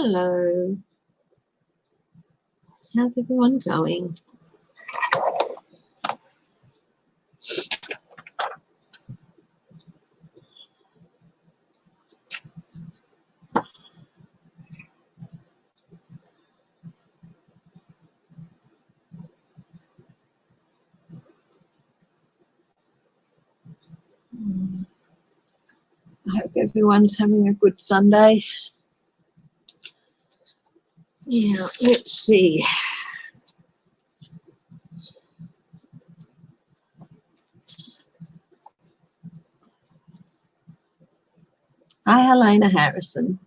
Hello. How's everyone going? I hope everyone's having a good Sunday. Yeah, let's see. Hi, Helena Harrison.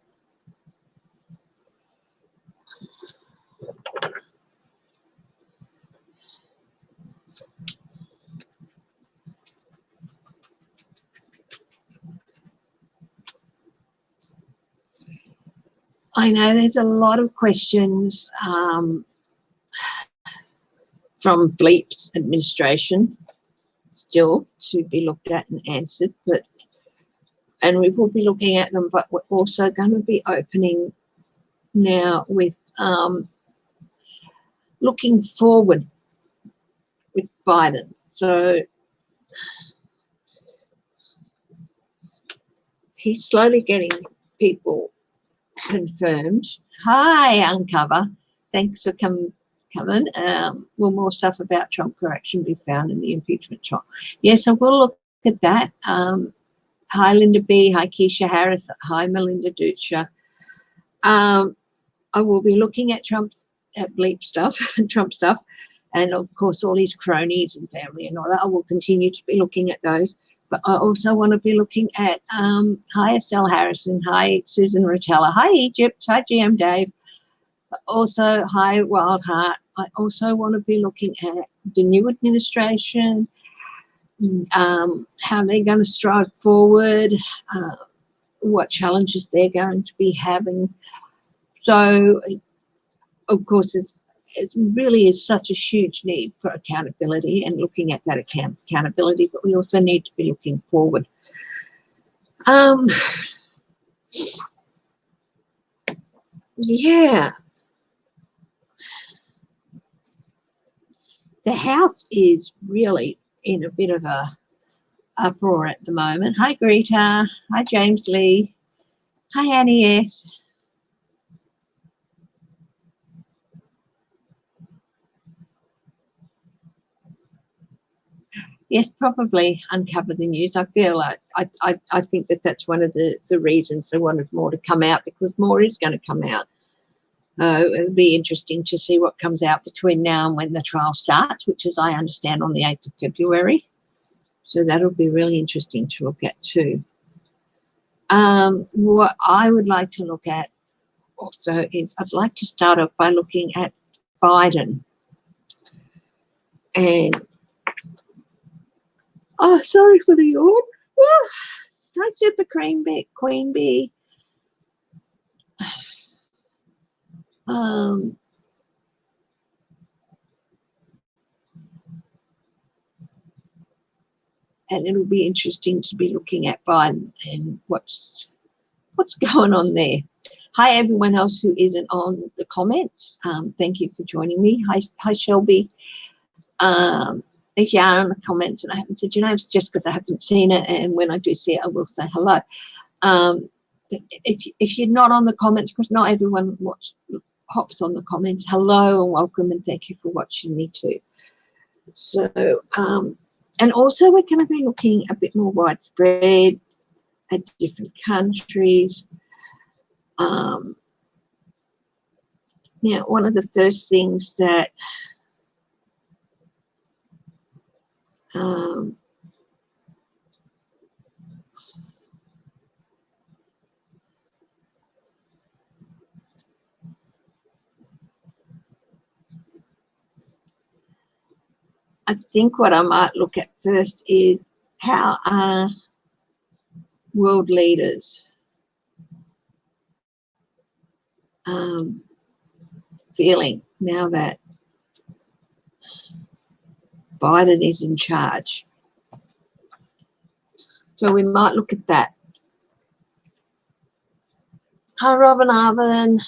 I know there's a lot of questions from Bleep's administration still to be looked at and answered, and we will be looking at them, but we're also going to be opening now with looking forward with Biden. So he's slowly getting people confirmed. Hi, Uncover. Thanks for coming. Will more stuff about Trump correction be found in the impeachment trial? Yes, I will look at that. Hi, Linda B. Hi, Keisha Harris. Hi, Melinda Ducha. I will be looking at Bleep stuff, Trump stuff, and of course all his cronies and family and all that. I will continue to be looking at those. But I also want to be looking at, hi, Estelle Harrison. Hi, Susan Rotella. Hi, Egypt. Hi, GM Dave. Also, hi, Wild Heart. I also want to be looking at the new administration, how they're going to strive forward, what challenges they're going to be having. So, of course, it really is such a huge need for accountability and looking at that accountability, but we also need to be looking forward. Yeah. The House is really in a bit of a uproar at the moment. Hi, Greta. Hi, James Lee. Hi, Annie S. Yes, probably uncover the news. I feel like I think that's one of the reasons they wanted more to come out, because more is going to come out. It'll be interesting to see what comes out between now and when the trial starts, which, as I understand, on the 8th of February. So that'll be really interesting to look at too. What I would like to look at also is I'd like to start off by looking at Biden. And, oh, sorry for the yawn. Oh, hi, Super Queen Bee. And it'll be interesting to be looking at Biden and what's going on there. Hi, everyone else who isn't on the comments. Thank you for joining me. Hi, Shelby. If you are on the comments and I haven't said your name, it's just because I haven't seen it, and when I do see it, I will say hello. If you're not on the comments, because not everyone hops on the comments, hello and welcome, and thank you for watching me too. So, and also we're going to be looking a bit more widespread at different countries. Now, one of the first things that I think what I might look at first is how are world leaders feeling now that Biden is in charge. So we might look at that. Hi, Robin Arvin.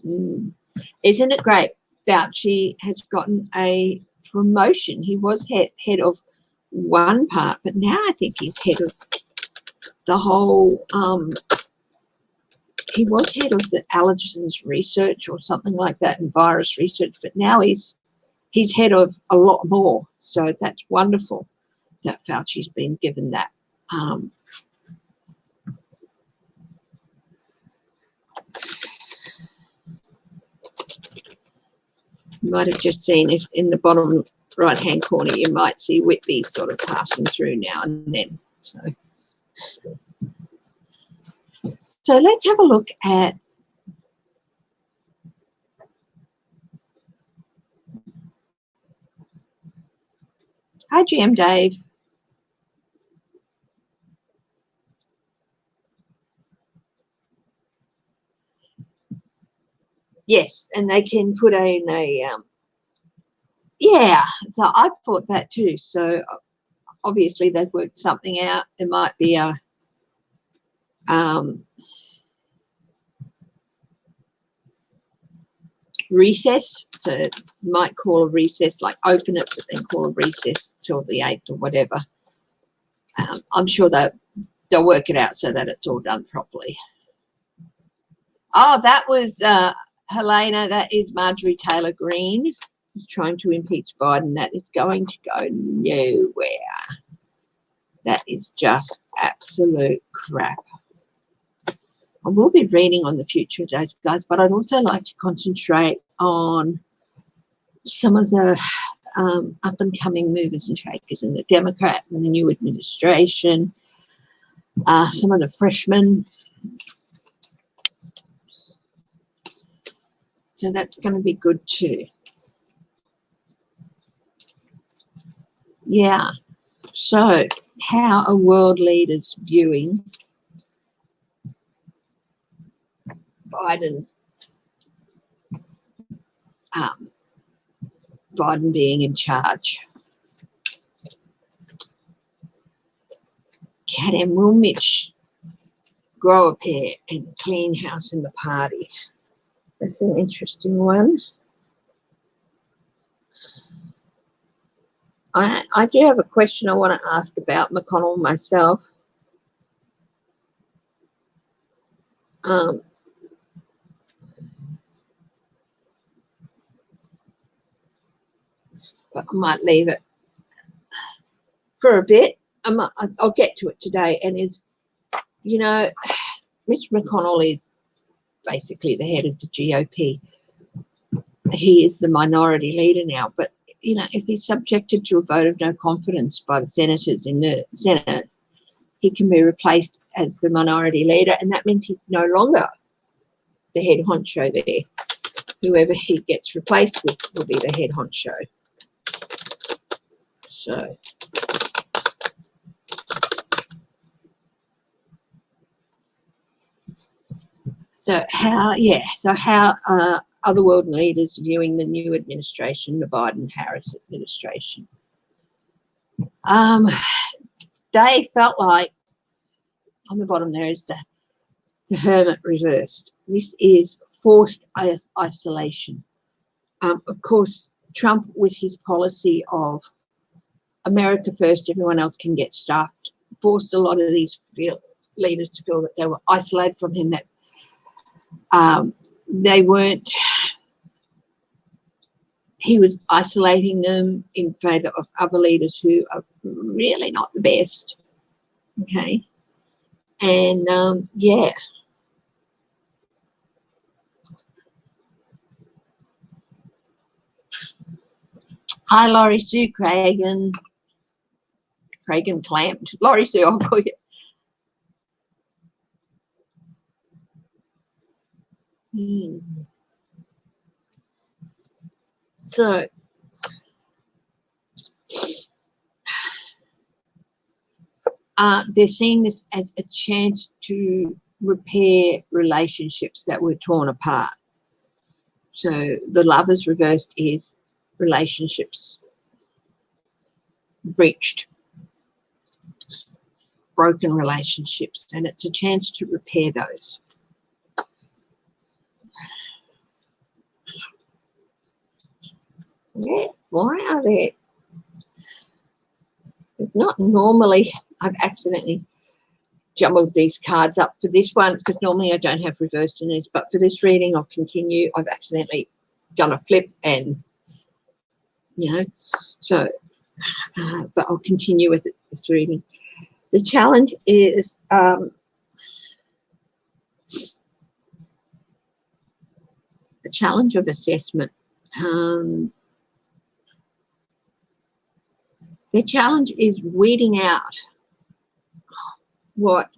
Isn't it great? Fauci has gotten a promotion. He was head of one part, but now I think he's head of the whole, he was head of the allergens research or something like that, and virus research, but now he's head of a lot more. So that's wonderful that Fauci's been given that. You might have just seen, if in the bottom right hand corner, you might see Whitby sort of passing through now and then. So let's have a look at hi GM Dave. Yes, and they can put in a yeah, so I thought that too. So obviously they've worked something out. There might be a recess, so it might call a recess, like open it but then call a recess till the 8th or whatever. I'm sure they'll work it out so that it's all done properly. Oh, that was Helena, that is Marjorie Taylor Greene trying to impeach Biden. That is going to go nowhere. That is just absolute crap. I will be reading on the future of those guys, but I'd also like to concentrate on some of the up and coming movers and shakers in the Democrat and the new administration, some of the freshmen. So that's going to be good too. Yeah. So how are world leaders viewing Biden being in charge? Will Mitch grow a pair and clean house in the party? That's an interesting one. I do have a question I want to ask about McConnell myself. But I might leave it for a bit. I'll get to it today. And you know, Mitch McConnell is basically the head of the GOP. He is the minority leader now, but you know, if he's subjected to a vote of no confidence by the senators in the Senate, he can be replaced as the minority leader, and that means he's no longer the head honcho there. Whoever he gets replaced with will be the head honcho. So how other world leaders viewing the new administration, the Biden-Harris administration? They felt like, on the bottom there is the hermit reversed. This is forced isolation. Of course, Trump, with his policy of America first, everyone else can get stuffed, forced a lot of these leaders to feel that they were isolated from him, that they weren't, he was isolating them in favour of other leaders who are really not the best. Okay. And yeah. Hi, Laurie Sue, Craig and Clamp. Laurie Sue, I'll call you. So they're seeing this as a chance to repair relationships that were torn apart. So the lovers reversed is relationships breached, broken relationships, and it's a chance to repair those. Yeah, why are there? Not normally. I've accidentally jumbled these cards up for this one because normally I don't have reversed in these, but for this reading I'll continue. I've accidentally done a flip and, you know, so, but I'll continue with this reading. The challenge is the challenge of assessment. The challenge is weeding out what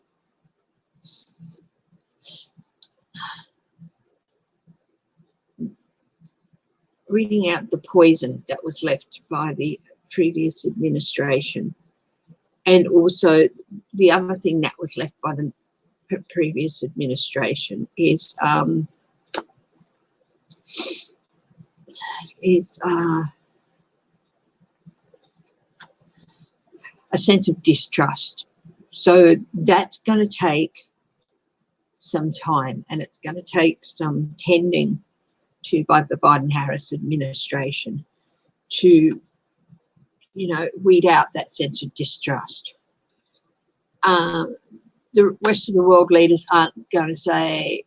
reading out the poison that was left by the previous administration, and also the other thing that was left by the previous administration is a sense of distrust. So that's going to take some time, and it's going to take some tending to by the Biden-Harris administration to, you know, weed out that sense of distrust. The rest of the world leaders aren't going to say,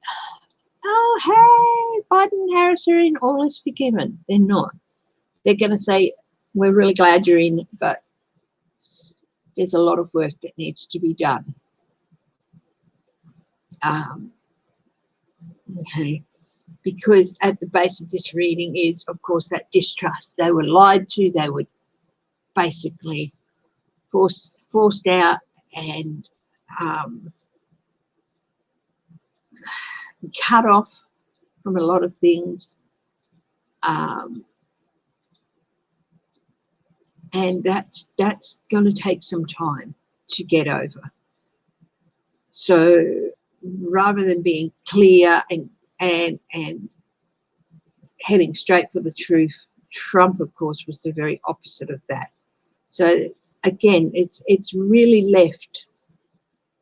oh, hey, Biden-Harris are in, all is forgiven. They're not. They're going to say, we're really glad you're in, but there's a lot of work that needs to be done. Okay, because at the base of this reading is, of course, that distrust. They were lied to. They were basically forced out and cut off from a lot of things. And that's going to take some time to get over. So rather than being clear and heading straight for the truth, Trump, of course, was the very opposite of that. So again, it's really left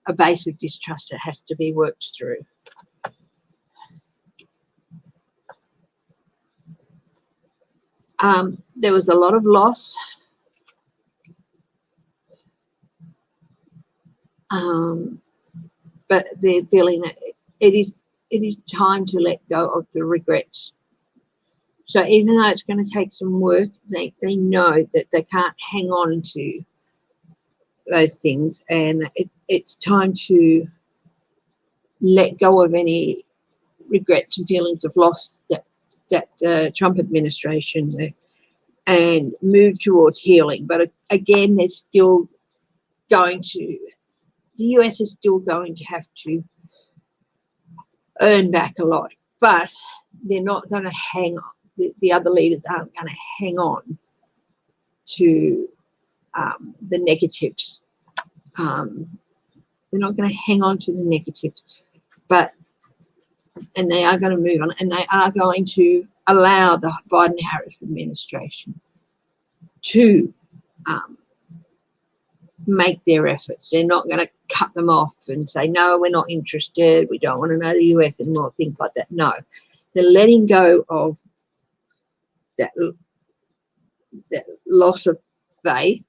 a base of distrust that has to be worked through. There was a lot of loss. But they're feeling that it is time to let go of the regrets. So even though it's going to take some work, they know that they can't hang on to those things, and it's time to let go of any regrets and feelings of loss that the Trump administration and move towards healing. But again, they're still going to, the US is still going to have to earn back a lot, but they're not going to hang on. The other leaders aren't going to hang on to the negatives. They're not going to hang on to the negatives, and they are going to move on, and they are going to allow the Biden-Harris administration to make their efforts. They're not going to cut them off and say, no, we're not interested, we don't want to know the US anymore, things like that. No, they're letting go of that loss of faith,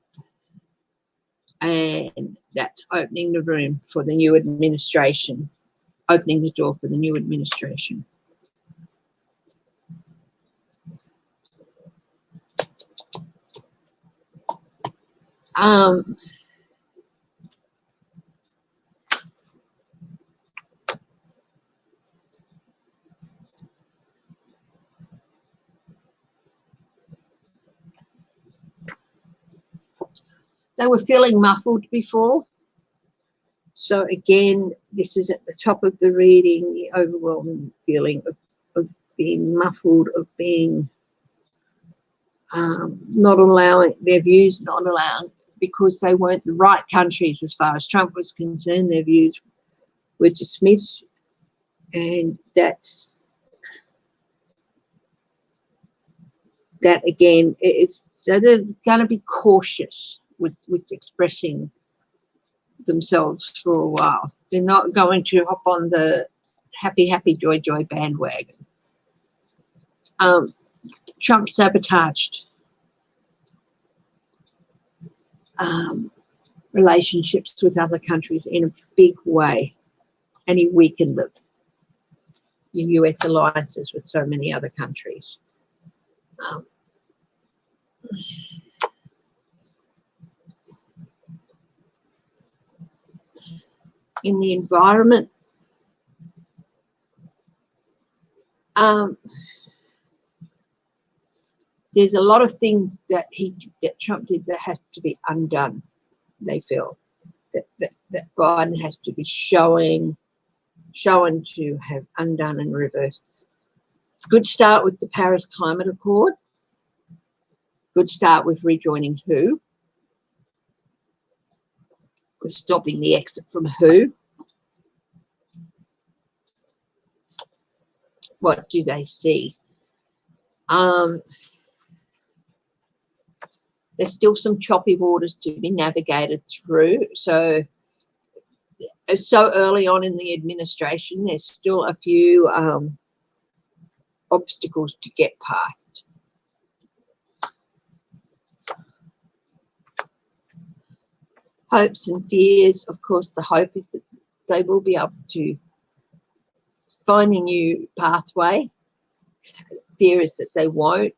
and that's opening the room for the new administration, opening the door for the new administration. They were feeling muffled before. So again, this is at the top of the reading, the overwhelming feeling of being muffled, of being not allowing their views, not allowing, because they weren't the right countries as far as Trump was concerned, their views were dismissed. And that again, so they're going to be cautious with expressing themselves for a while. They're not going to hop on the happy, happy, joy, joy bandwagon. Trump sabotaged relationships with other countries in a big way, and he weakened them. The US alliances with so many other countries. In the environment, there's a lot of things that Trump did that has to be undone. They feel that Biden has to be shown to have undone and reversed. Good start with the Paris Climate Accord. Good start with rejoining WHO. With stopping the exit from WHO. What do they see? There's still some choppy waters to be navigated through. So early on in the administration, there's still a few obstacles to get past. Hopes and fears. Of course, the hope is that they will be able to find a new pathway. Fear is that they won't.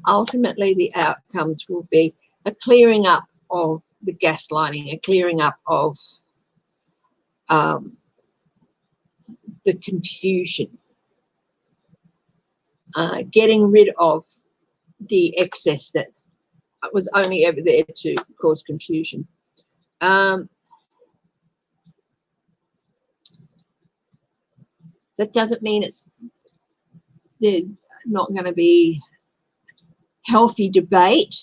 Ultimately, the outcomes will be a clearing up of the gaslighting, a clearing up of the confusion, getting rid of the excess that was only ever there to cause confusion. That doesn't mean there's not going to be healthy debate,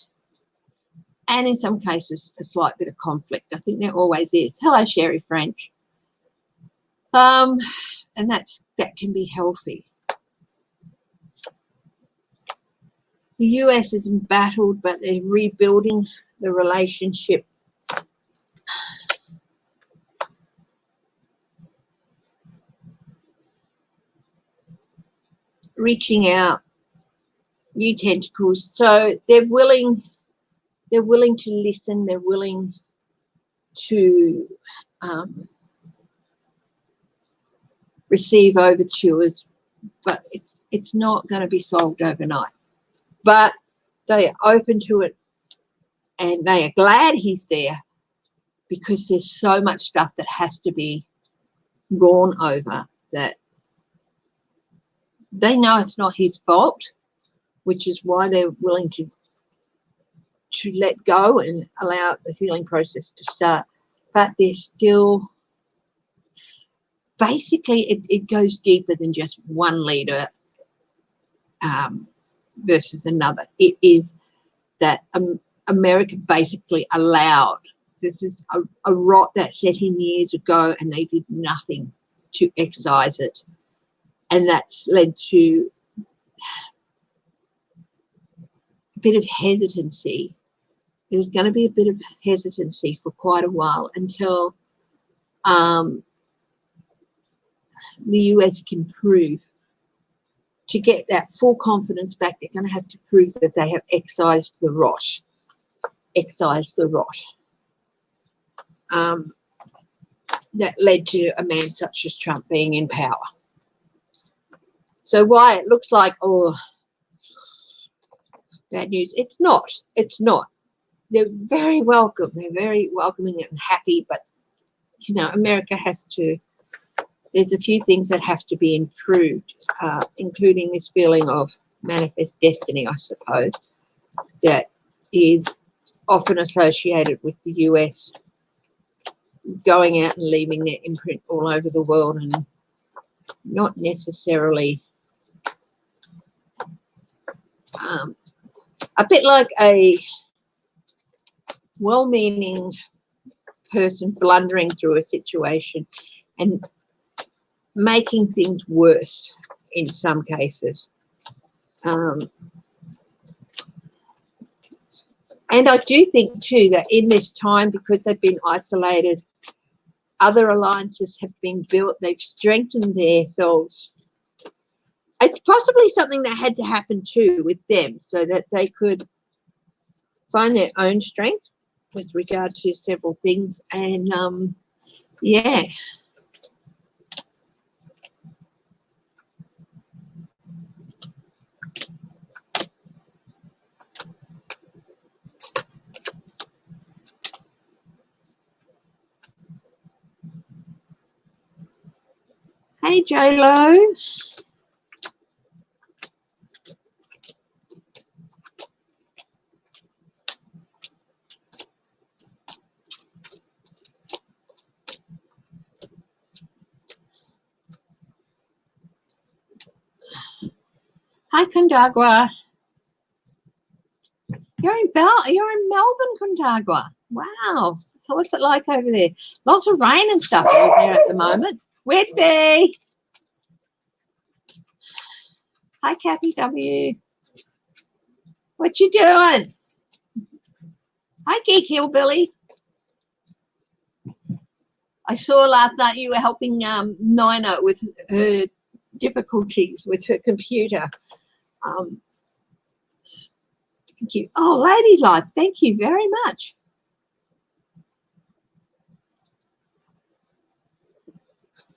and in some cases a slight bit of conflict. I think there always is. Hello, Sherry French. And that can be healthy. The US is embattled, but they're rebuilding the relationship. Reaching out, new tentacles. So they're willing to listen, they're willing to receive overtures, but it's not going to be solved overnight. But they are open to it, and they are glad he's there, because there's so much stuff that has to be gone over that they know it's not his fault, which is why they're willing to let go and allow the healing process to start. But there's still, basically, it goes deeper than just one leader versus another. It is that America basically allowed, this is a rot that set in years ago, and they did nothing to excise it. And that's led to a bit of hesitancy. There's going to be a bit of hesitancy for quite a while until the US can prove, to get that full confidence back, they're going to have to prove that they have excised the rot. That led to a man such as Trump being in power. So why it looks like, oh, bad news, it's not. They're very welcome. They're very welcoming and happy, but, you know, America has to, there's a few things that have to be improved, including this feeling of manifest destiny, I suppose, that is often associated with the US going out and leaving their imprint all over the world, and not necessarily a bit like a well-meaning person blundering through a situation and making things worse in some cases. And I do think too that in this time, because they've been isolated, other alliances have been built, they've strengthened themselves it's possibly something that had to happen too with them so that they could find their own strength with regard to several things. And yeah. Hey, J-Lo. Hi, Condagua. You're in Melbourne, Condagua. Wow. What's it like over there? Lots of rain and stuff over there at the moment. Whitby. Hi, Kathy W. What you doing? Hi, Geek Hillbilly. I saw last night you were helping Nina with her difficulties with her computer. Thank you. Oh, Lady Life, thank you very much.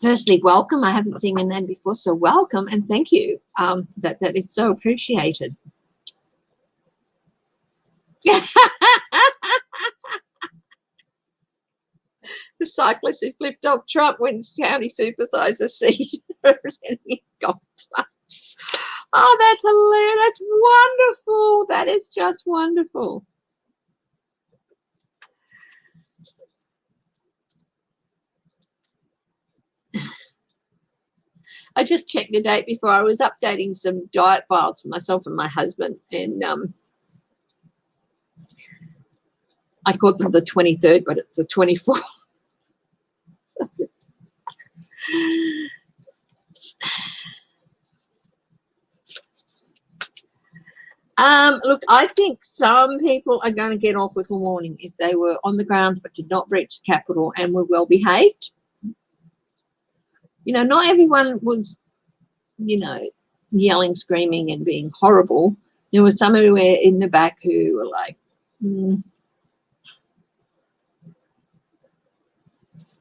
Firstly, welcome. I haven't seen your name before, so welcome and thank you. That is so appreciated. The cyclist who flipped off Trump wins county supersizer seat. Oh, that's hilarious. That's wonderful. That is just wonderful. I just checked the date before. I was updating some diet files for myself and my husband, and I called them the 23rd, but it's the 24th. Look, I think some people are going to get off with a warning if they were on the ground but did not breach the Capitol and were well behaved. You know, not everyone was, you know, yelling, screaming and being horrible. There was some everywhere in the back who were like,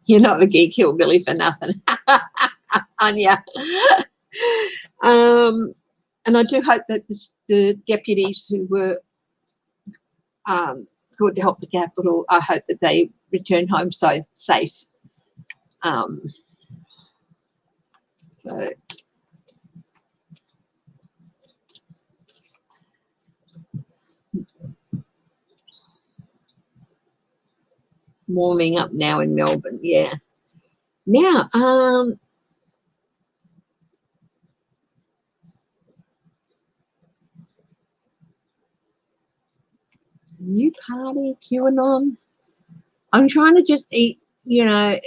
you're not a geek hillbilly for nothing. Anya. And I do hope that the deputies who were called to help the Capitol, I hope that they return home so safe. So warming up now in Melbourne, yeah. Now, new party, QAnon. I'm trying to just eat, you know,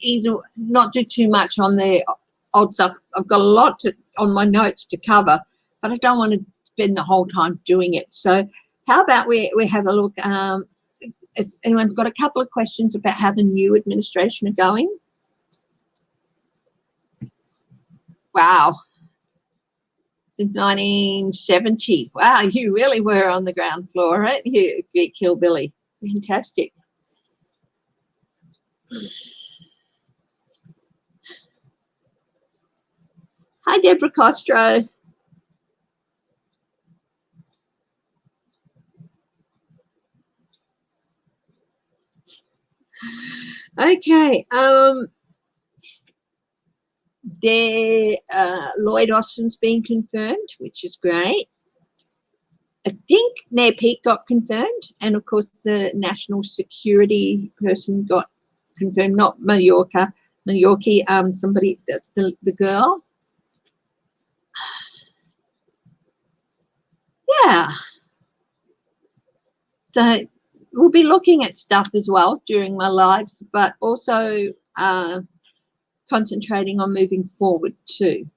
either not do too much on the old stuff. I've got a lot on my notes to cover, but I don't want to spend the whole time doing it. So how about we have a look. If anyone's got a couple of questions about how the new administration are going. Wow. Since 1970. Wow, you really were on the ground floor, right? You Geek Hillbilly. Fantastic. Hi, Deborah Costro. Okay. Lloyd Austin's been confirmed, which is great. I think Mayor Pete got confirmed, and of course the national security person got confirmed, not Mallorca, somebody, that's the girl. Yeah. So we'll be looking at stuff as well during my lives, but also concentrating on moving forward too.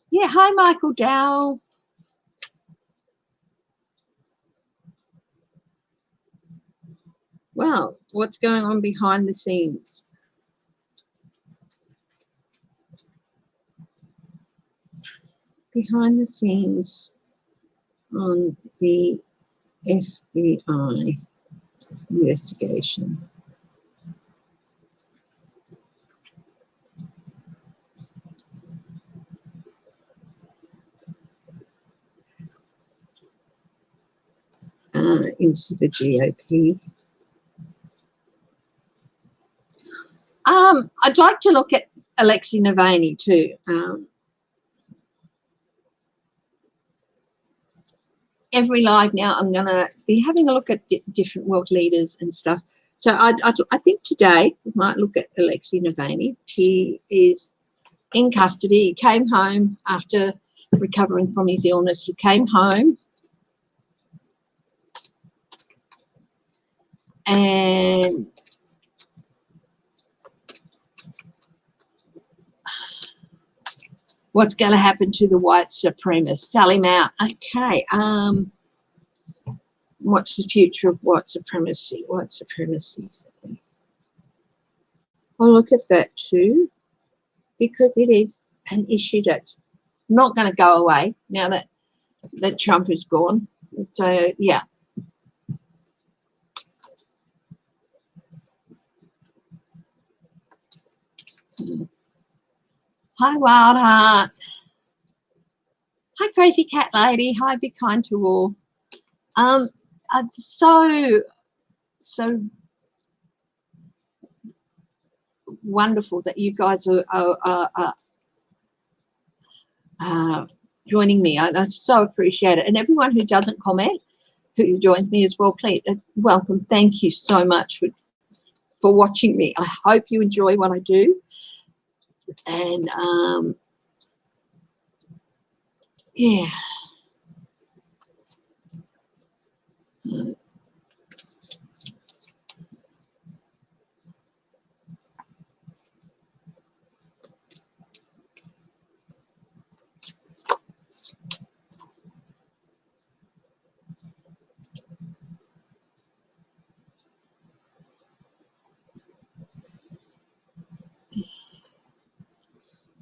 Yeah, hi Michael Dow. Well, what's going on behind the scenes? Behind the scenes on the FBI investigation. Into the GOP. I'd like to look at Alexei Navalny too. Every live now, I'm going to be having a look at different world leaders and stuff. So I think today we might look at Alexei Navalny. He is in custody. He came home after recovering from his illness. He came home and what's going to happen to the white supremacists? Sell him out. Okay. What's the future of white supremacy? White supremacy. I'll look at that too, because it is an issue that's not going to go away now that Trump is gone. So, yeah. Hi, Wild Heart. Hi, Crazy Cat Lady. Hi, Be Kind to All. So wonderful that you guys are joining me. I so appreciate it. And everyone who doesn't comment, who joins me as well, please, welcome. Thank you so much for watching me. I hope you enjoy what I do. And yeah.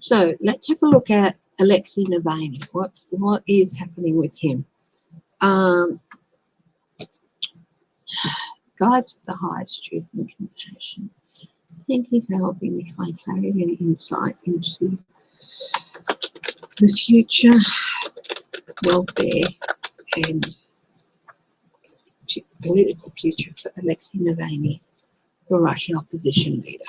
So let's have a look at Alexei Navalny. What is happening with him? God's the highest truth and compassion. Thank you for helping me find clarity and insight into the future welfare and political future for Alexei Navalny, the Russian opposition leader.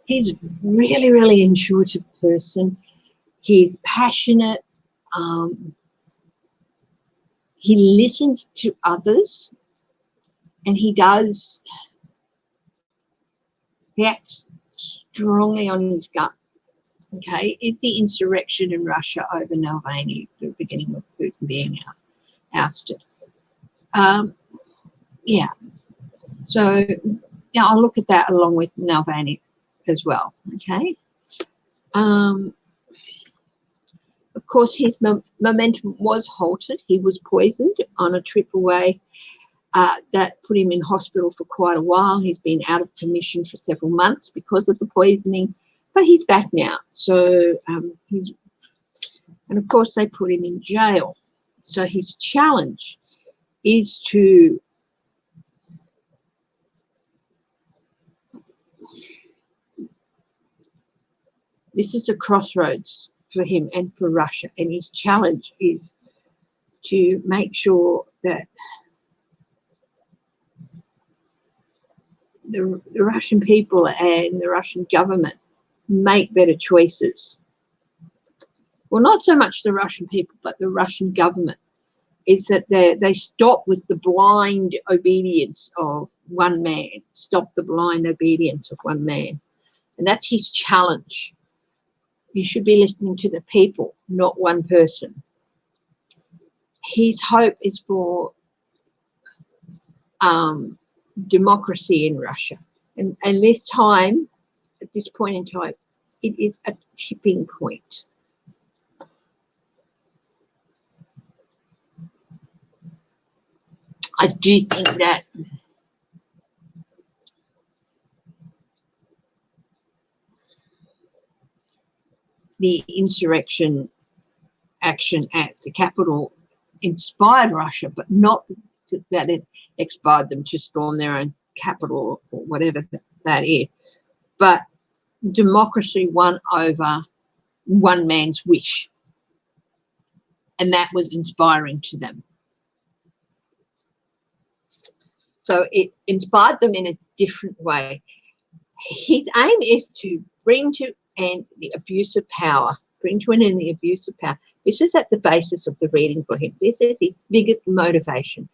He's really, really intuitive person. He's passionate. He listens to others, and he acts strongly on his gut. Okay, if the insurrection in Russia over Navalny, the beginning of Putin being ousted. Yeah, so yeah, I'll look at that along with Navalny as well. Okay. Of course, his momentum was halted. He was poisoned on a trip away that put him in hospital for quite a while. He's been out of commission for several months because of the poisoning, but he's back now. So and of course they put him in jail. So his challenge is to this is a crossroads for him and for Russia, and his challenge is to make sure that the Russian people and the Russian government make better choices. Well, not so much the Russian people, but the Russian government, is that they stop with the blind obedience of one man, stop the blind obedience of one man. And that's his challenge. You should be listening to the people, not one person. His hope is for democracy in Russia. And this time, at this point in time, it is a tipping point. I do think that the insurrection action at the capital inspired Russia, but not that it inspired them to storm their own capital or whatever that is. But democracy won over one man's wish, and that was inspiring to them. So it inspired them in a different way. His aim is to bring to end the abuse of power, bring to an end the abuse of power. This is at the basis of the reading for him. This is his biggest motivation.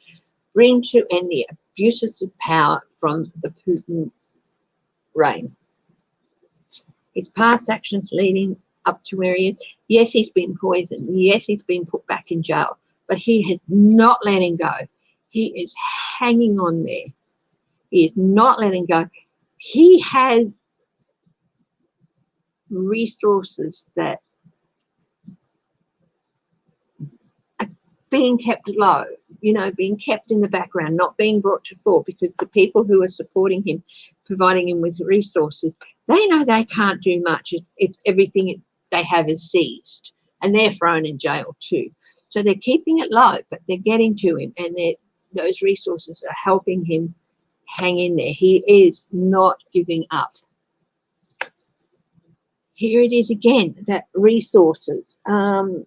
Bring to end the abuses of power from the Putin reign. His past actions leading up to where he is. Yes, he's been poisoned. Yes, he's been put back in jail, but he has not letting go. He is hanging on there. He is not letting go. He has resources that are being kept low, you know, being kept in the background, not being brought to fore, because the people who are supporting him, providing him with resources, they know they can't do much if everything they have is seized, and they're thrown in jail too. So they're keeping it low, but they're getting to him, and those resources are helping him hang in there. He is not giving up. Here it is again, that resources. There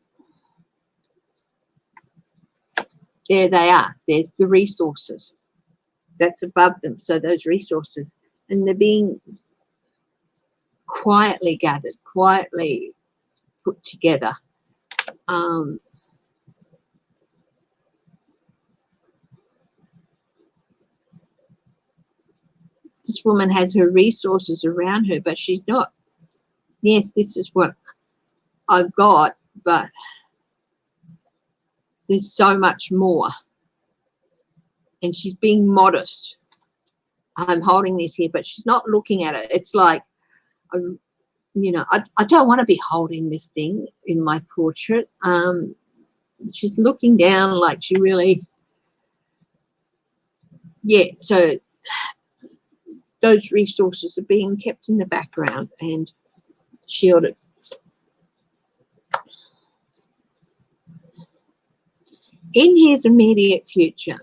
they are. There's the resources. That's above them. So those resources, and they're being quietly gathered, quietly put together. This woman has her resources around her, but she's not, yes, this is what I've got, but there's so much more. And she's being modest. I'm holding this here, but she's not looking at it. It's like, you know, I don't want to be holding this thing in my portrait. She's looking down like she really, yeah, so those resources are being kept in the background and shielded. In his immediate future,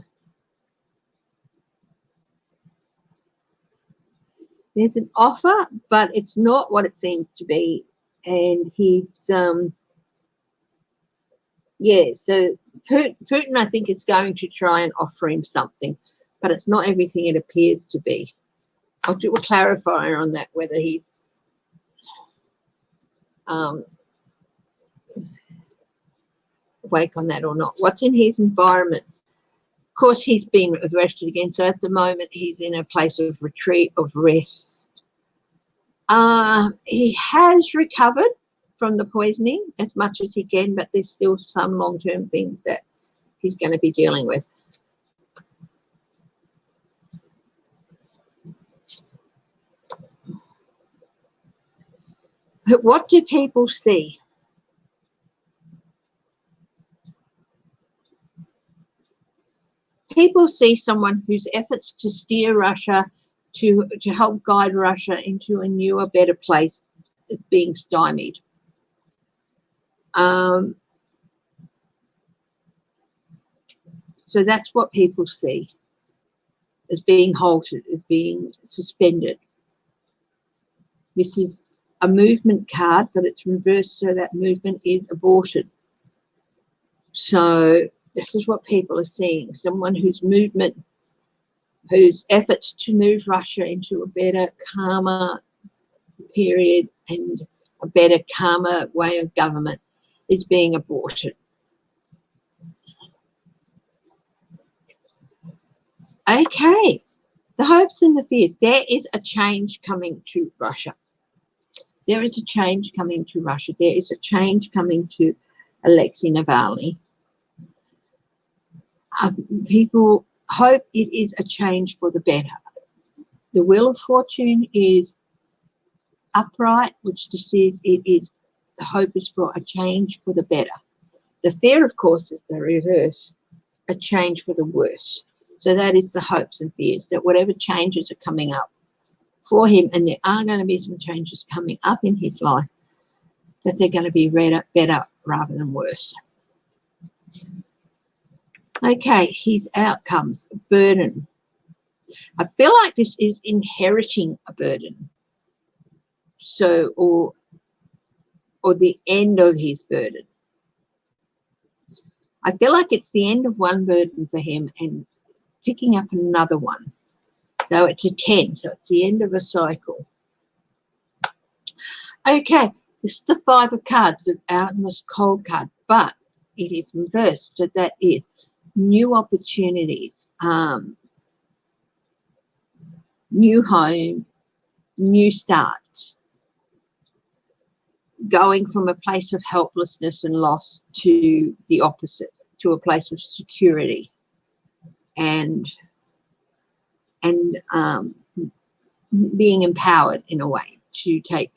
there's an offer, but it's not what it seems to be. And he's, yeah, so Putin, I think, is going to try and offer him something, but it's not everything it appears to be. I'll do a clarifier on that, whether he's awake on that or not. What's in his environment? Of course, he's been arrested again, so at the moment he's in a place of retreat, of rest. He has recovered from the poisoning as much as he can, but there's still some long-term things that he's going to be dealing with. But what do people see? People see someone whose efforts to steer Russia, to help guide Russia into a newer, better place, is being stymied. So that's what people see as being halted, as being suspended. This is a movement card, but it's reversed, so that movement is aborted. So this is what people are seeing. Someone whose movement, whose efforts to move Russia into a better, calmer period and a better, calmer way of government is being aborted. Okay, the hopes and the fears. There is a change coming to Russia. There is a change coming to Russia. There is a change coming to Alexei Navalny. People hope, it is a change for the better. The Wheel of Fortune is upright, which just says it is, the hope is for a change for the better. The fear, of course, is the reverse, a change for the worse. So that is the hopes and fears, that whatever changes are coming up for him, and there are going to be some changes coming up in his life, that they're going to be better rather than worse. Okay, his outcomes, burden. I feel like this is inheriting a burden. So, or the end of his burden. I feel like it's the end of one burden for him and picking up another one. So it's a 10, so it's the end of a cycle. Okay, this is the 5 of cards out in this cold card, but it is reversed. So that is new opportunities, new home, new starts, going from a place of helplessness and loss to the opposite, to a place of security and being empowered in a way to take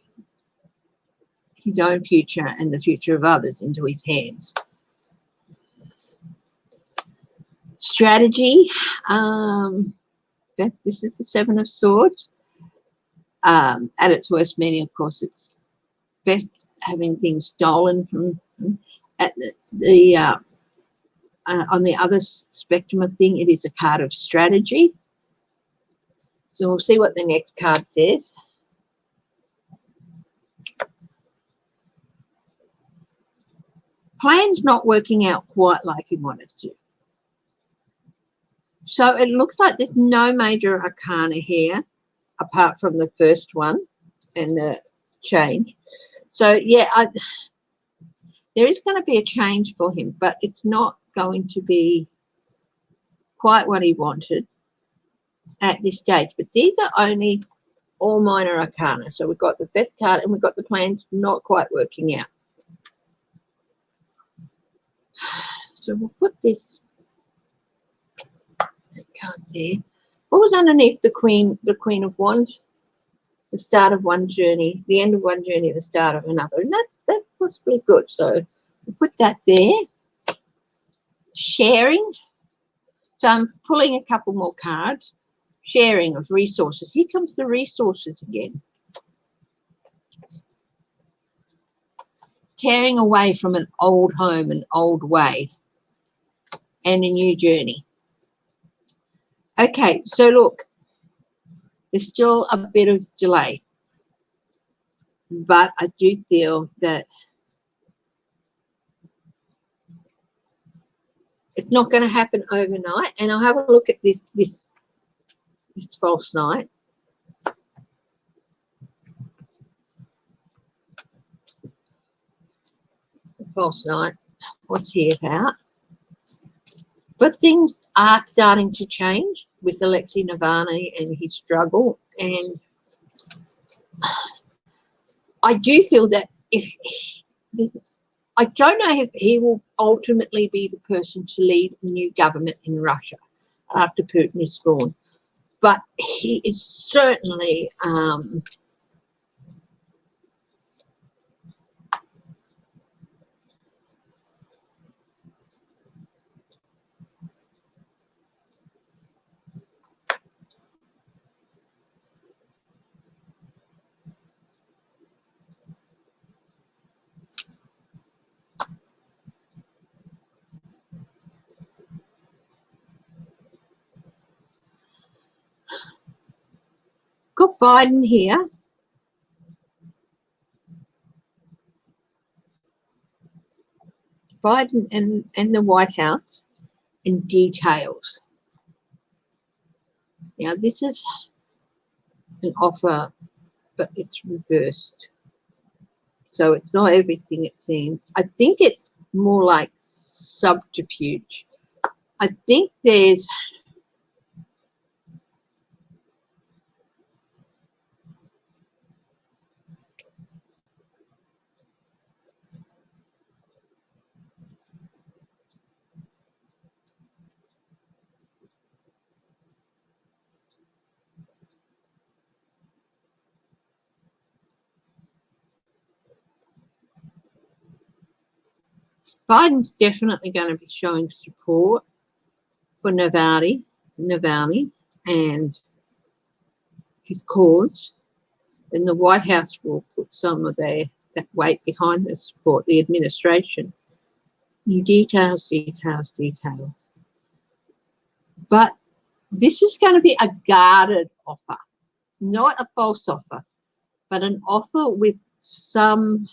his own future and the future of others into his hands. Strategy, this is the 7 of Swords. At its worst meaning, of course, it's Beth having things stolen from at on the other spectrum of thing, it is a card of strategy. So we'll see what the next card says. Plans not working out quite like he wanted to. So it looks like there's no major arcana here, apart from the first one and the change. So, yeah, there is going to be a change for him, but it's not going to be quite what he wanted at this stage. But these are only all minor arcana. So we've got the fifth card and we've got the plans not quite working out. So we'll put this card there. What was underneath the Queen of Wands? The start of one journey, the end of one journey, the start of another. And that's possibly good. So we'll put that there. Sharing. So I'm pulling a couple more cards. Sharing of resources. Here comes the resources again. Tearing away from an old home, an old way, and a new journey. Okay, so look, there's still a bit of delay, but I do feel that it's not going to happen overnight. And I'll have a look at this false night. False night. What's he about? But things are starting to change with Alexei Navalny and his struggle. And I do feel that I don't know if he will ultimately be the person to lead a new government in Russia after Putin is gone. But he is certainly got Biden here. Biden and the White House in details. Now, this is an offer, but it's reversed. So it's not everything it seems. I think it's more like subterfuge. I think there's Biden's definitely going to be showing support for Navalny and his cause, and the White House will put some of that weight behind the support, the administration. New details. But this is going to be a guarded offer, not a false offer, but an offer with some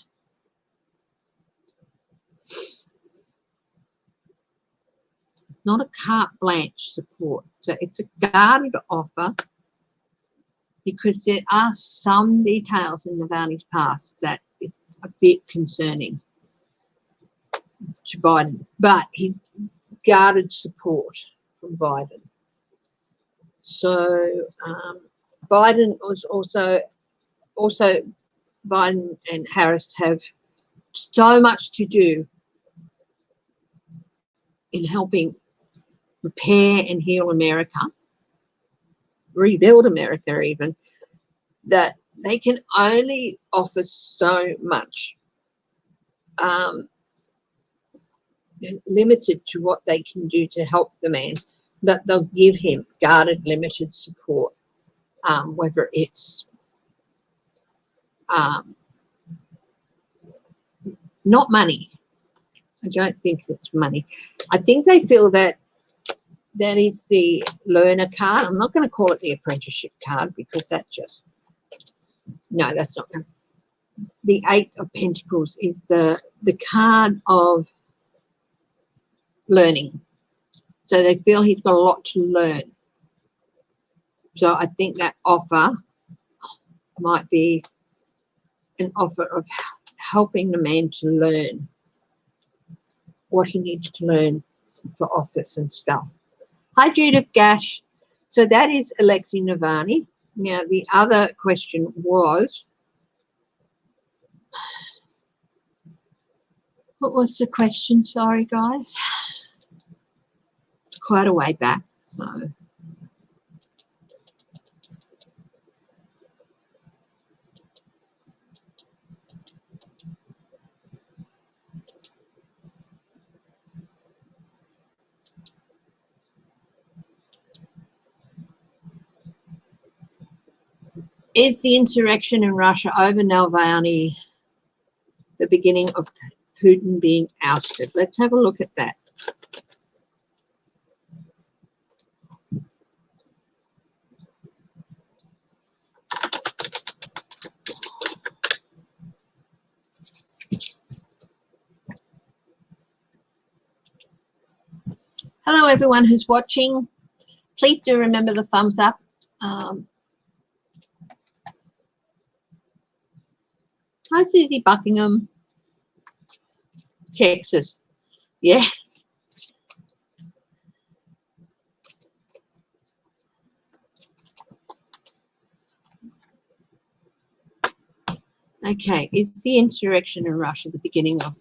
not a carte blanche support. So it's a guarded offer because there are some details in Navalny's past that is a bit concerning to Biden, but he guarded support from Biden. So Biden was also Biden and Harris have so much to do in helping repair and heal America, rebuild America even, that they can only offer so much, limited to what they can do to help the man, but they'll give him guarded, limited support, whether it's not money. I don't think it's money. I think they feel that that is the learner card. I'm not going to call it the apprenticeship card because that just, no, that's not going to. The Eight of Pentacles is the card of learning. So they feel he's got a lot to learn. So I think that offer might be an offer of helping the man to learn what he needs to learn for office and stuff. Hi, Judith Gash. So that is Alexei Navalny. Now, the other question was, what was the question? Sorry, guys. It's quite a way back. So, is the insurrection in Russia over Navalny the beginning of Putin being ousted? Let's have a look at that. Hello, everyone who's watching. Please do remember the thumbs up. Hi, Susie Buckingham, Texas. Yeah. Okay, is the insurrection in Russia the beginning of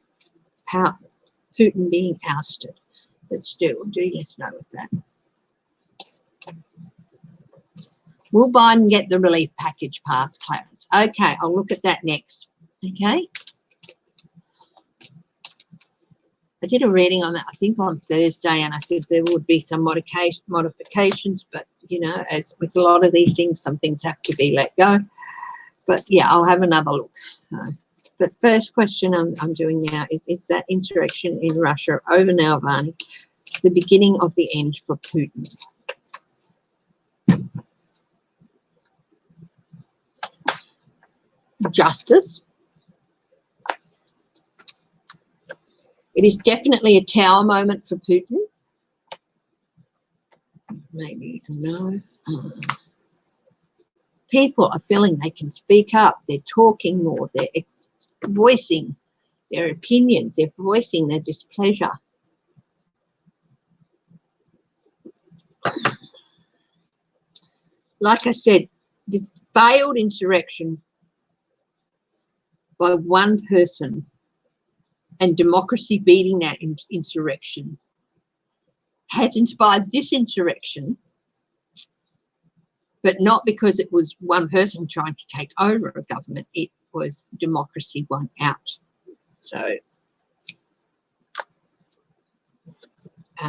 Putin being ousted? Let's do yes, no with that. Will Biden get the relief package pass clearance? Okay, I'll look at that next. Okay. I did a reading on that, I think on Thursday, and I said there would be some modifications, but, you know, as with a lot of these things, some things have to be let go. But, yeah, I'll have another look. So, the first question I'm doing now is that insurrection in Russia over Navalny the beginning of the end for Putin? Justice. It is definitely a tower moment for Putin. Maybe no. People are feeling they can speak up. They're talking more. They're voicing their opinions. They're voicing their displeasure. Like I said, this failed insurrection by one person and democracy beating that insurrection has inspired this insurrection, but not because it was one person trying to take over a government. It was democracy won out. So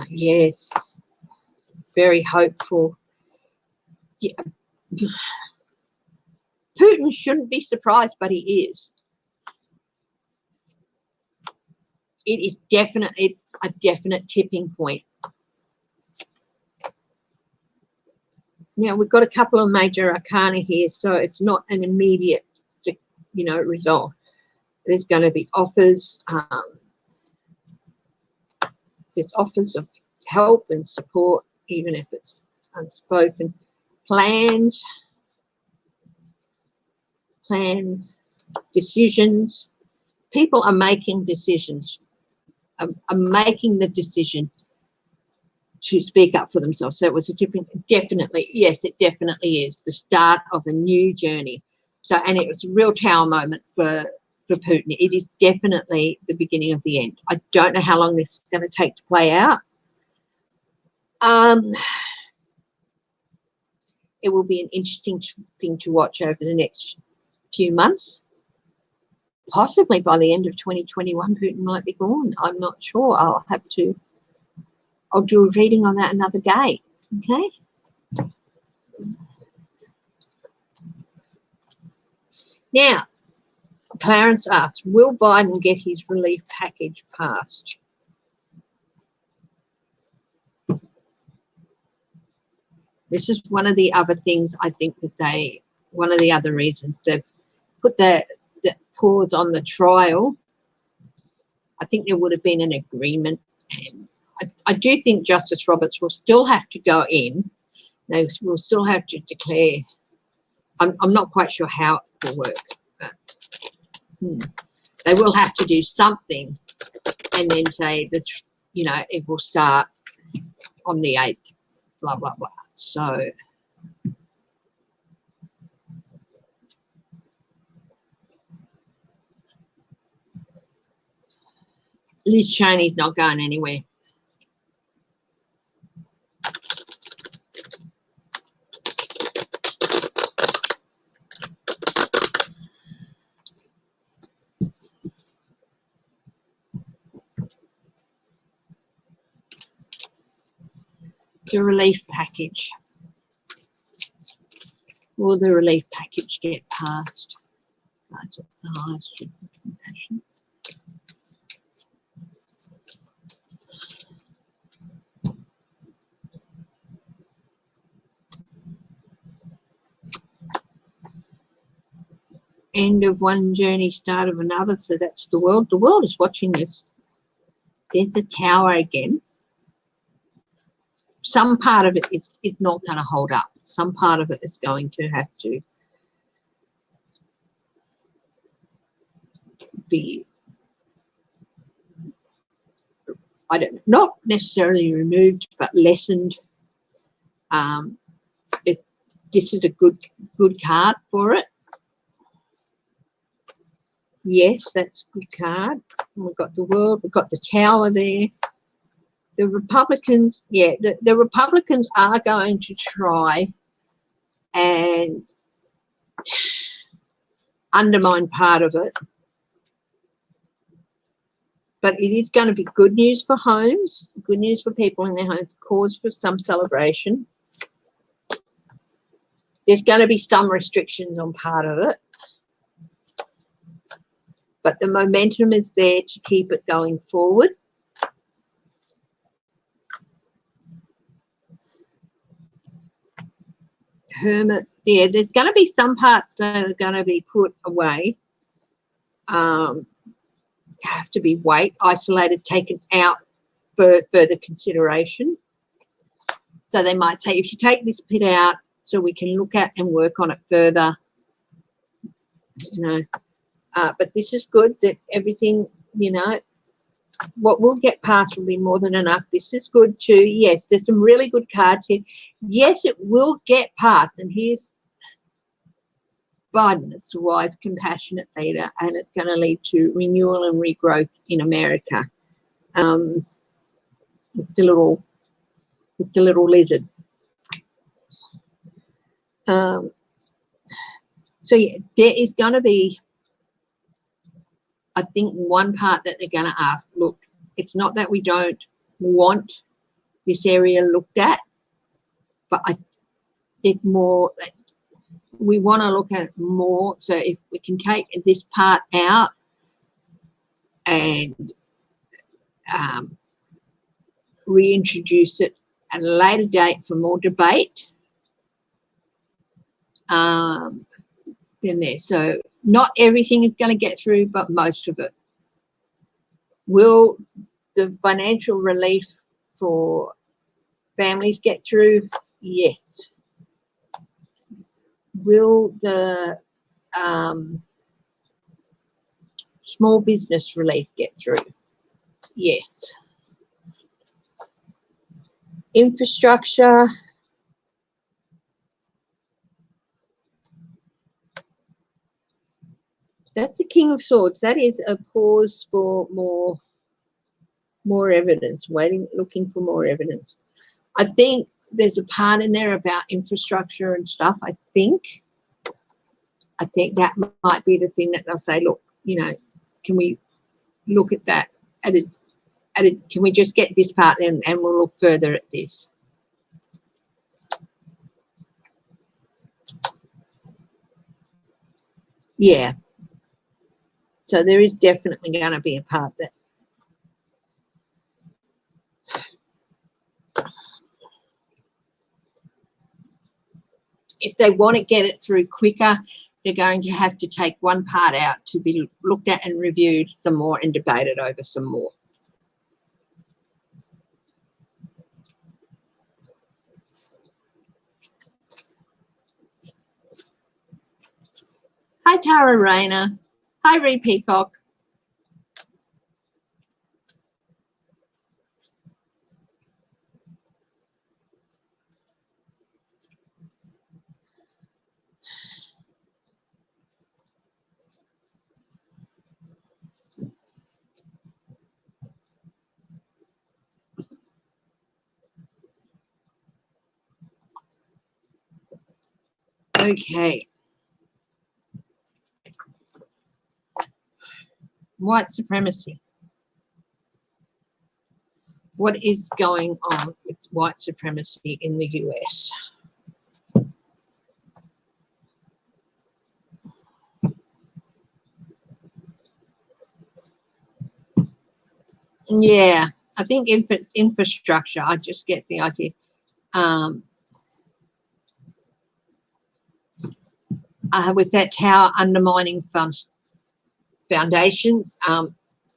Yes, very hopeful. Yeah. Putin shouldn't be surprised, but he is. It is definitely a definite tipping point. Now, we've got a couple of major arcana here, so it's not an immediate, result. There's going to be offers. There's offers of help and support, even if it's unspoken. Plans, decisions. People are making decisions, are making the decision to speak up for themselves. So it was definitely, yes, it definitely is the start of a new journey. So, and it was a real tower moment for Putin. It is definitely the beginning of the end. I don't know how long this is going to take to play out. It will be an interesting thing to watch over the next few months. Possibly by the end of 2021, Putin might be gone. I'm not sure. I'll do a reading on that another day. Okay. Now, Clarence asks, will Biden get his relief package passed? This is one of the other things I think that one of the other reasons they've put the pause on the trial. I think there would have been an agreement, and I do think Justice Roberts will still have to go in. They will still have to declare. I'm not quite sure how it will work, but they will have to do something and then say that, it will start on the 8th, blah, blah, blah. So Liz Cheney's not going anywhere. The relief package. Will the relief package get passed? That's the highest compassion. End of one journey, start of another. So that's the world. The world is watching this. There's the tower again. Some part of it is not going to hold up. Some part of it is going to have to be, not necessarily removed, but lessened. This is a good card for it. Yes, that's a good card. We've got the world. We've got the tower there. The Republicans, the Republicans are going to try and undermine part of it. But it is going to be good news for homes, good news for people in their homes, cause for some celebration. There's going to be some restrictions on part of it. But the momentum is there to keep it going forward. Hermit, there's going to be some parts that are going to be put away. Have to be isolated, taken out for further consideration. So they might say, if you take this bit out so we can look at and work on it further, but this is good that everything, what will get passed will be more than enough. This is good too. Yes, there's some really good cards here. Yes, it will get passed. And here's Biden. It's a wise, compassionate leader, and it's going to lead to renewal and regrowth in America. With the little lizard. So yeah, there is going to be, I think, one part that they're going to ask, look, it's not that we don't want this area looked at, but I think more that we want to look at it more. So if we can take this part out and reintroduce it at a later date for more debate, then there. So not everything is going to get through, but most of it. Will the financial relief for families get through? Yes. Will the small business relief get through? Yes. Infrastructure. That's the King of Swords. That is a pause for more evidence, looking for more evidence. I think there's a part in there about infrastructure and stuff. I think that might be the thing that they'll say, look, can we look at that? Can we just get this part and we'll look further at this? Yeah. So there is definitely going to be a part that if they want to get it through quicker, they're going to have to take one part out to be looked at and reviewed some more and debated over some more. Hi, Tara Rayner. Hi, Ree Peacock. Okay. White supremacy. What is going on with white supremacy in the US? Yeah, I think if it's infrastructure, I just get the idea. With that tower undermining foundations,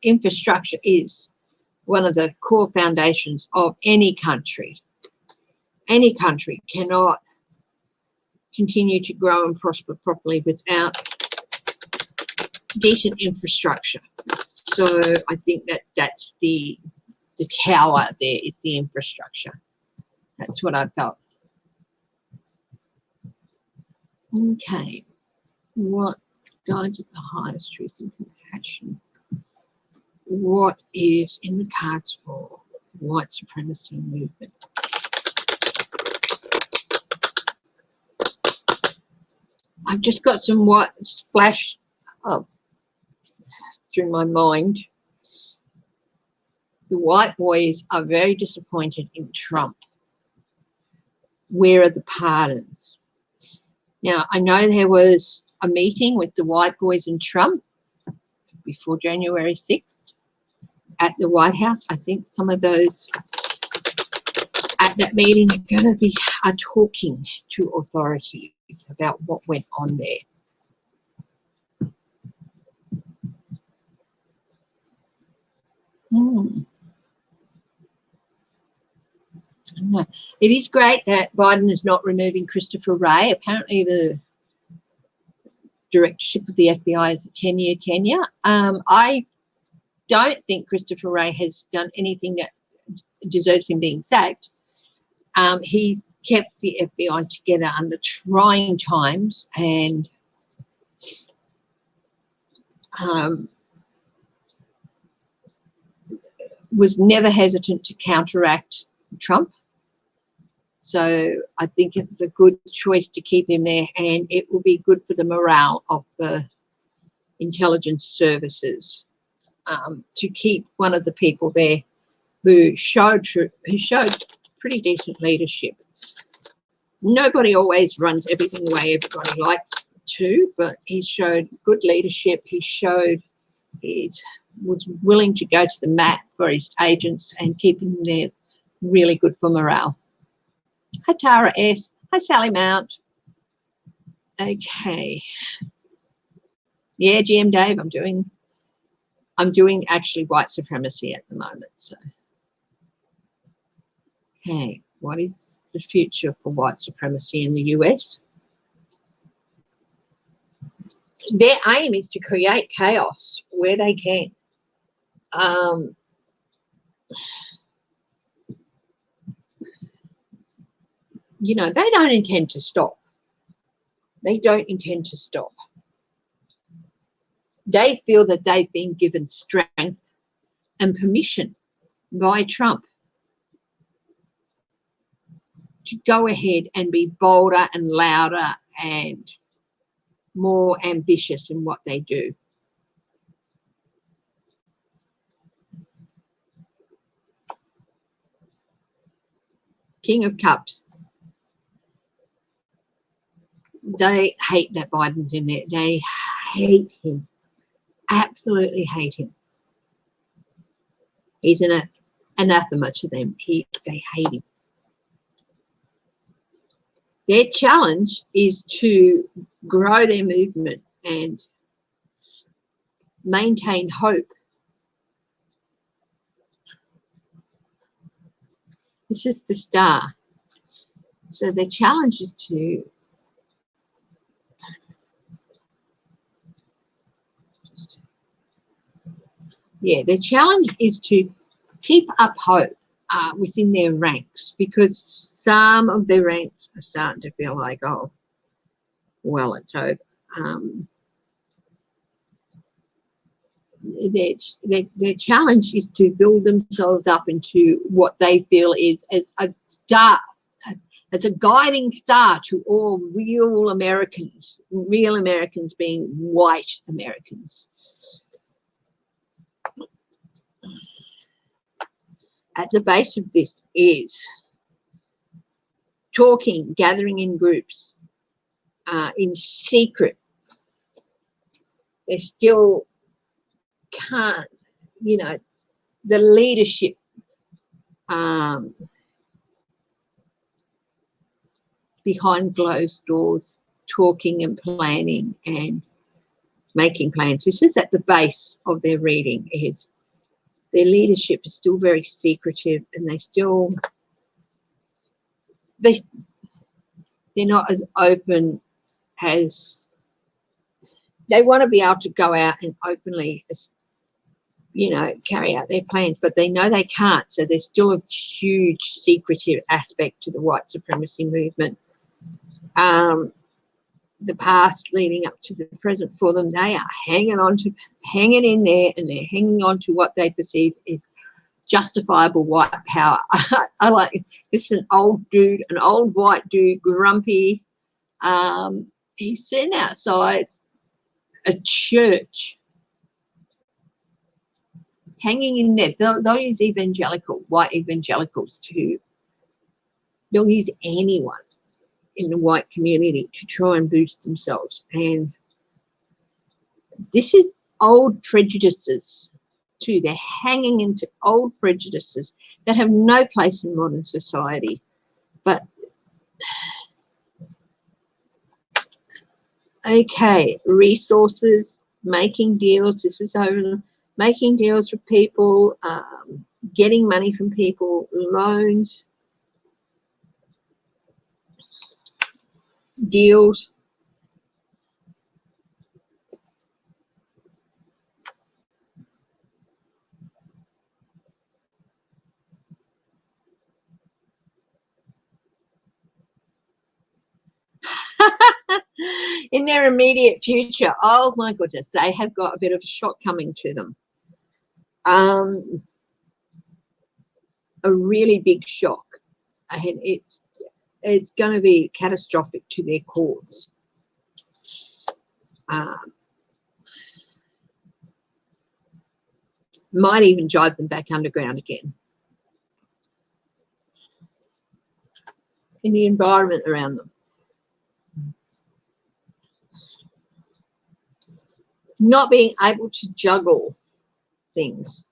infrastructure is one of the core foundations of any country. Any country cannot continue to grow and prosper properly without decent infrastructure. So I think that's the tower there is the infrastructure. That's what I felt. Okay. What guides at the highest truth and compassion? What is in the cards for white supremacy movement? I've just got some white splash up through my mind. The white boys are very disappointed in Trump. Where are the pardons? Now, I know there was a meeting with the white boys and Trump before January 6th at the White House. I think some of those at that meeting are talking to authorities about what went on there. It is great that Biden is not removing Christopher Wray. Apparently the directorship of the FBI is a 10-year tenure. I don't think Christopher Wray has done anything that deserves him being sacked. He kept the FBI together under trying times and was never hesitant to counteract Trump. So I think it's a good choice to keep him there, and it will be good for the morale of the intelligence services to keep one of the people there who showed pretty decent leadership. Nobody always runs everything the way everybody likes to, but he showed good leadership. He showed he was willing to go to the mat for his agents and keeping them there. Really good for morale. Hi, Tara S. Hi, Sally Mount. Okay. Yeah, GM Dave, I'm doing actually white supremacy at the moment. So, okay, what is the future for white supremacy in the US? Their aim is to create chaos where they can. You know, they don't intend to stop. They don't intend to stop. They feel that they've been given strength and permission by Trump to go ahead and be bolder and louder and more ambitious in what they do. King of Cups. They hate that Biden's in there. They hate him. Absolutely hate him. He's an anathema to them. They hate him. Their challenge is to grow their movement and maintain hope. This is the star. So the challenge is to their challenge is to keep up hope within their ranks, because some of their ranks are starting to feel like, oh, well, it's over. Their challenge is to build themselves up into what they feel is as a star, as a guiding star to all real Americans being white Americans. At the base of this is talking, gathering in groups, in secret. They still can't, you know, the leadership behind closed doors, talking and planning and making plans. This is at the base of their reading. Is their leadership is still very secretive, and they're not as open as they want to be able to go out and openly, you know, carry out their plans, but they know they can't. So there's still a huge secretive aspect to the white supremacy movement. The past leading up to the present for them, they are hanging in there, and they're hanging on to what they perceive is justifiable white power. I like this is an old dude, an old white dude, grumpy. He's sitting outside a church, hanging in there. They'll use white evangelicals they'll use anyone in the white community to try and boost themselves. And this is old prejudices too. They're hanging into old prejudices that have no place in modern society. But okay, resources, making deals. This is over. Making deals with people, getting money from people, loans, deals. In their immediate future, oh my goodness, they have got a bit of a shock coming to them. A really big shock, and it's going to be catastrophic to their cause. Might even drive them back underground again. in the environment around them. Not being able to juggle things,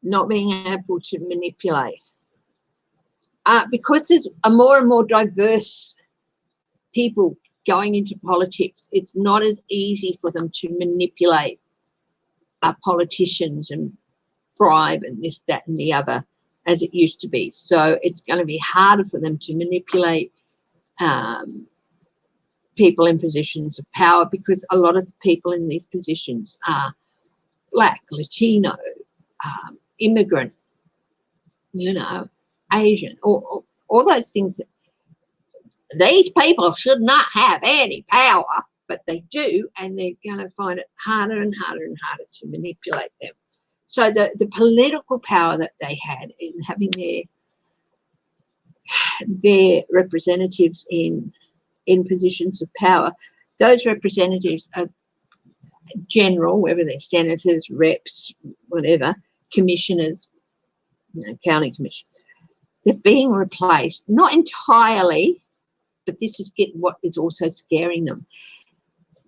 not being able to manipulate. Because there's a more and more diverse people going into politics, it's not as easy for them to manipulate politicians and bribe and this, that and the other as it used to be. So it's going to be harder for them to manipulate people in positions of power, because a lot of the people in these positions are Black, Latino, immigrant, you know, Asian, or all those things. These people should not have any power, but they do, and they're going to find it harder and harder and harder to manipulate them. So the political power that they had in having their representatives in positions of power, those representatives are general, whether they're senators, reps, whatever, commissioners, you know, county commission. They're being replaced, not entirely, but this is what is also scaring them.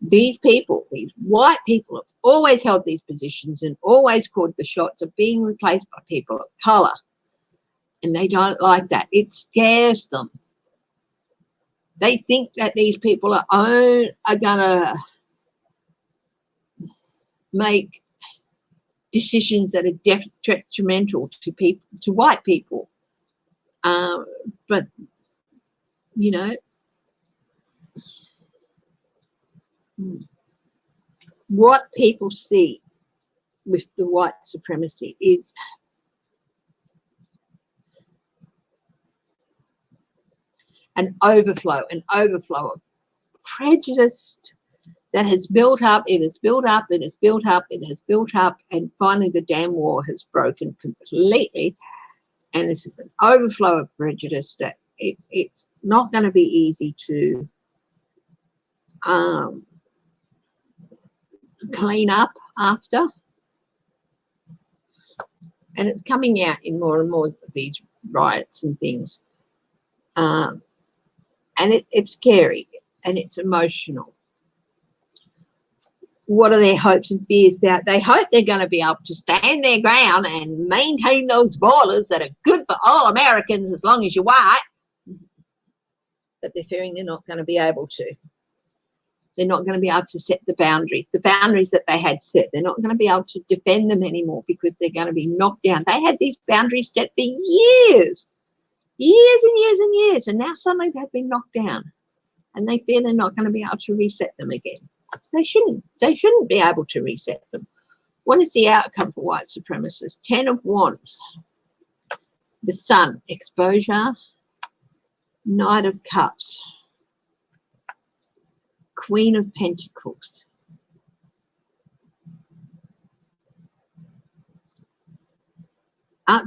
These people, these white people, have always held these positions and always called the shots, are being replaced by people of colour, and they don't like that. It scares them. They think that these people are going to make decisions that are detrimental to people, to white people. But you know, what people see with the white supremacy is an overflow of prejudice that has built up, it has built up, it has built up, it has built up, and finally the damn wall has broken completely. And this is an overflow of prejudice that it's not going to be easy to clean up after. And it's coming out in more and more of these riots and things. And it's scary and it's emotional. What are their hopes and fears? That they hope they're going to be able to stand their ground and maintain those borders that are good for all Americans as long as you're white. But they're fearing they're not going to be able to. They're not going to be able to set the boundaries that they had set. They're not going to be able to defend them anymore because they're going to be knocked down. They had these boundaries set for years and years and years, and now suddenly they've been knocked down, and they fear they're not going to be able to reset them again. They shouldn't be able to reset them. What is the outcome for white supremacists? 10 of Wands, the Sun, exposure, Knight of Cups, Queen of Pentacles.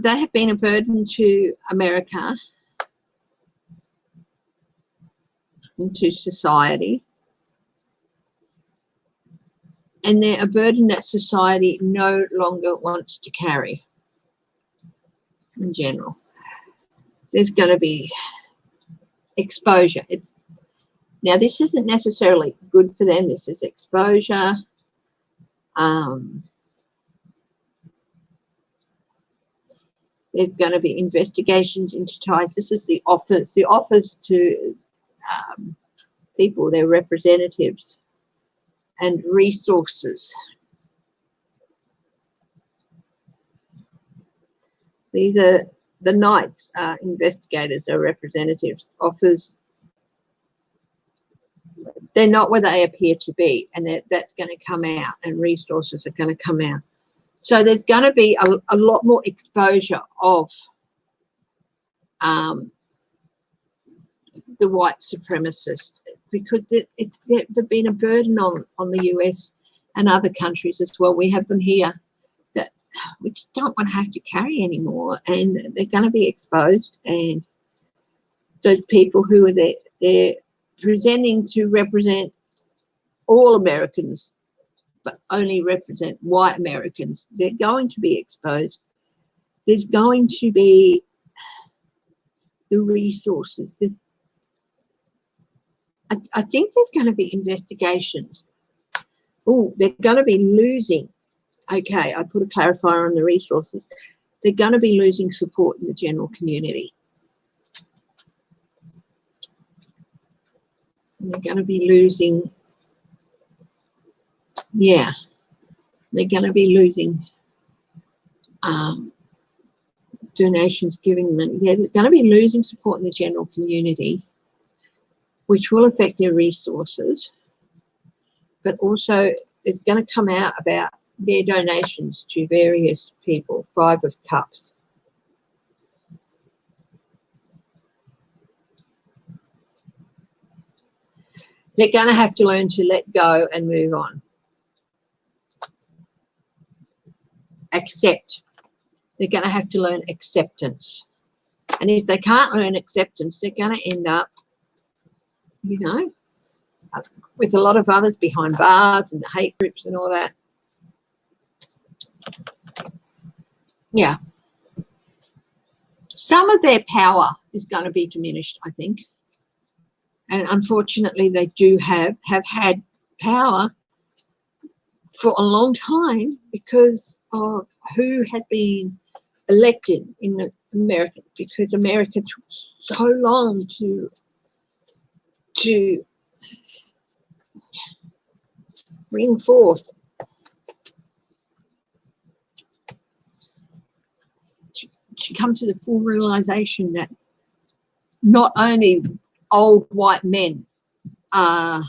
They have been a burden to America and to society. And they're a burden that society no longer wants to carry in general. There's going to be exposure. Now, this isn't necessarily good for them. This is exposure. There's going to be investigations into ties. This is the offers to people, their representatives, and resources. These are the knights, investigators, or representatives. Offers, they're not where they appear to be, and that's going to come out, and resources are going to come out. So there's going to be a lot more exposure of the white supremacists, because they've been a burden on the US and other countries as well. We have them here that we just don't want to have to carry anymore, and they're going to be exposed. And those people who are there, they're presenting to represent all Americans, but only represent white Americans, they're going to be exposed. There's going to be the resources. I think there's going to be investigations. Oh, they're going to be losing. Okay, I put a clarifier on the resources. They're going to be losing support in the general community. And they're going to be losing, yeah, they're going to be losing donations, giving money. They're going to be losing support in the general community, which will affect their resources, but also it's going to come out about their donations to various people. 5 of Cups. They're going to have to learn to let go and move on. Accept. They're going to have to learn acceptance. And if they can't learn acceptance, they're going to end up, you know, with a lot of others behind bars and the hate groups and all that. Yeah. Some of their power is going to be diminished, I think. And unfortunately, they do have had power for a long time because of who had been elected in America, because America took so long to bring forth to come to the full realization that not only old white men are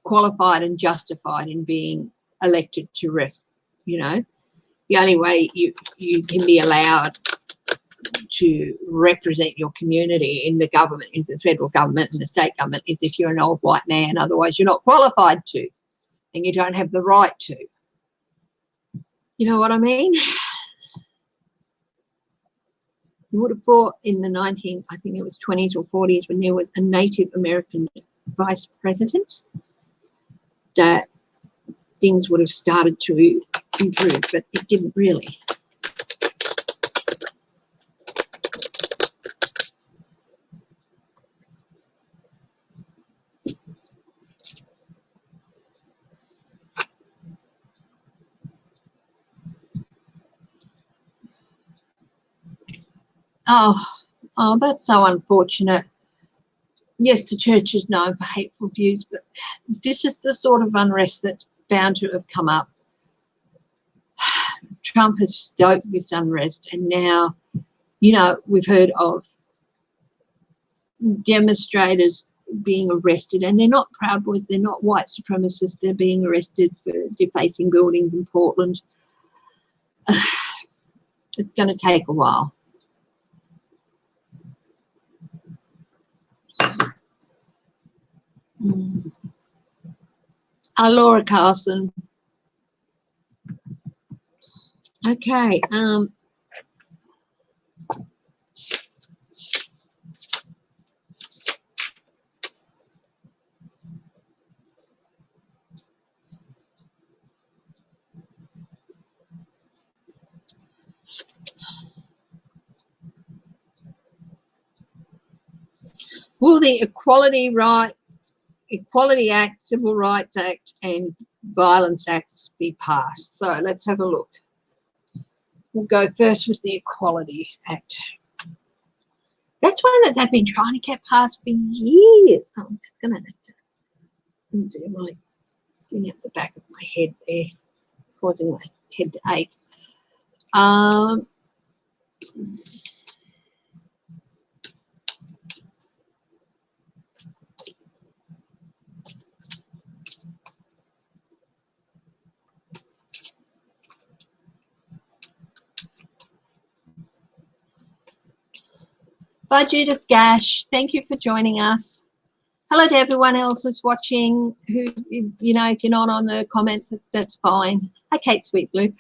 qualified and justified in being elected to rest, you know. The only way you can be allowed to represent your community in the government, in the federal government and the state government, is if you're an old white man. Otherwise, you're not qualified to, and you don't have the right to. You know what I mean? You would have thought in the I think it was 20s or 40s, when there was a Native American vice president, that things would have started to improve, but it didn't really. Oh, that's so unfortunate. Yes, the church is known for hateful views, but this is the sort of unrest that's bound to have come up. Trump has stoked this unrest, and now, you know, we've heard of demonstrators being arrested, and they're not Proud Boys, they're not white supremacists, they're being arrested for defacing buildings in Portland. It's going to take a while. Laura Carson. Okay. Will the Equality Act, Civil Rights Act and Violence Acts be passed? So let's have a look. We'll go first with the Equality Act. That's one that they've been trying to get passed for years. I'm just going to have to do my thing at the back of my head there, causing my head to ache. Bye, Judith Gash. Thank you for joining us. Hello to everyone else who's watching, who, you know, if you're not on the comments, that's fine. Hi, Kate Sweetblue.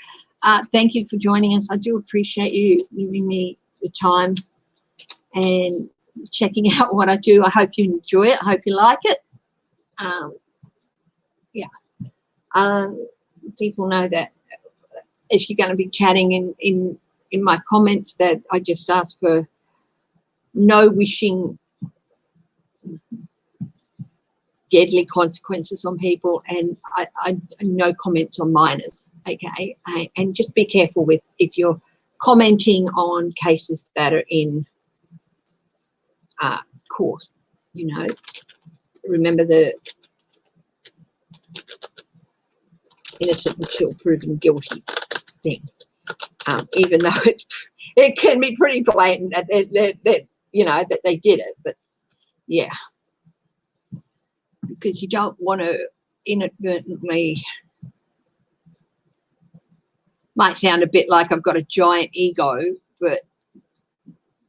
Thank you for joining us. I do appreciate you giving me the time and checking out what I do. I hope you enjoy it. I hope you like it. Yeah. People know that if you're going to be chatting in my comments, that I just ask for no wishing deadly consequences on people, and I no comments on minors, okay? And just be careful with if you're commenting on cases that are in court, you know. Remember the innocent until proven guilty thing. Even though it can be pretty blatant that you know that they did it, but yeah, because you don't want to inadvertently, might sound a bit like I've got a giant ego, but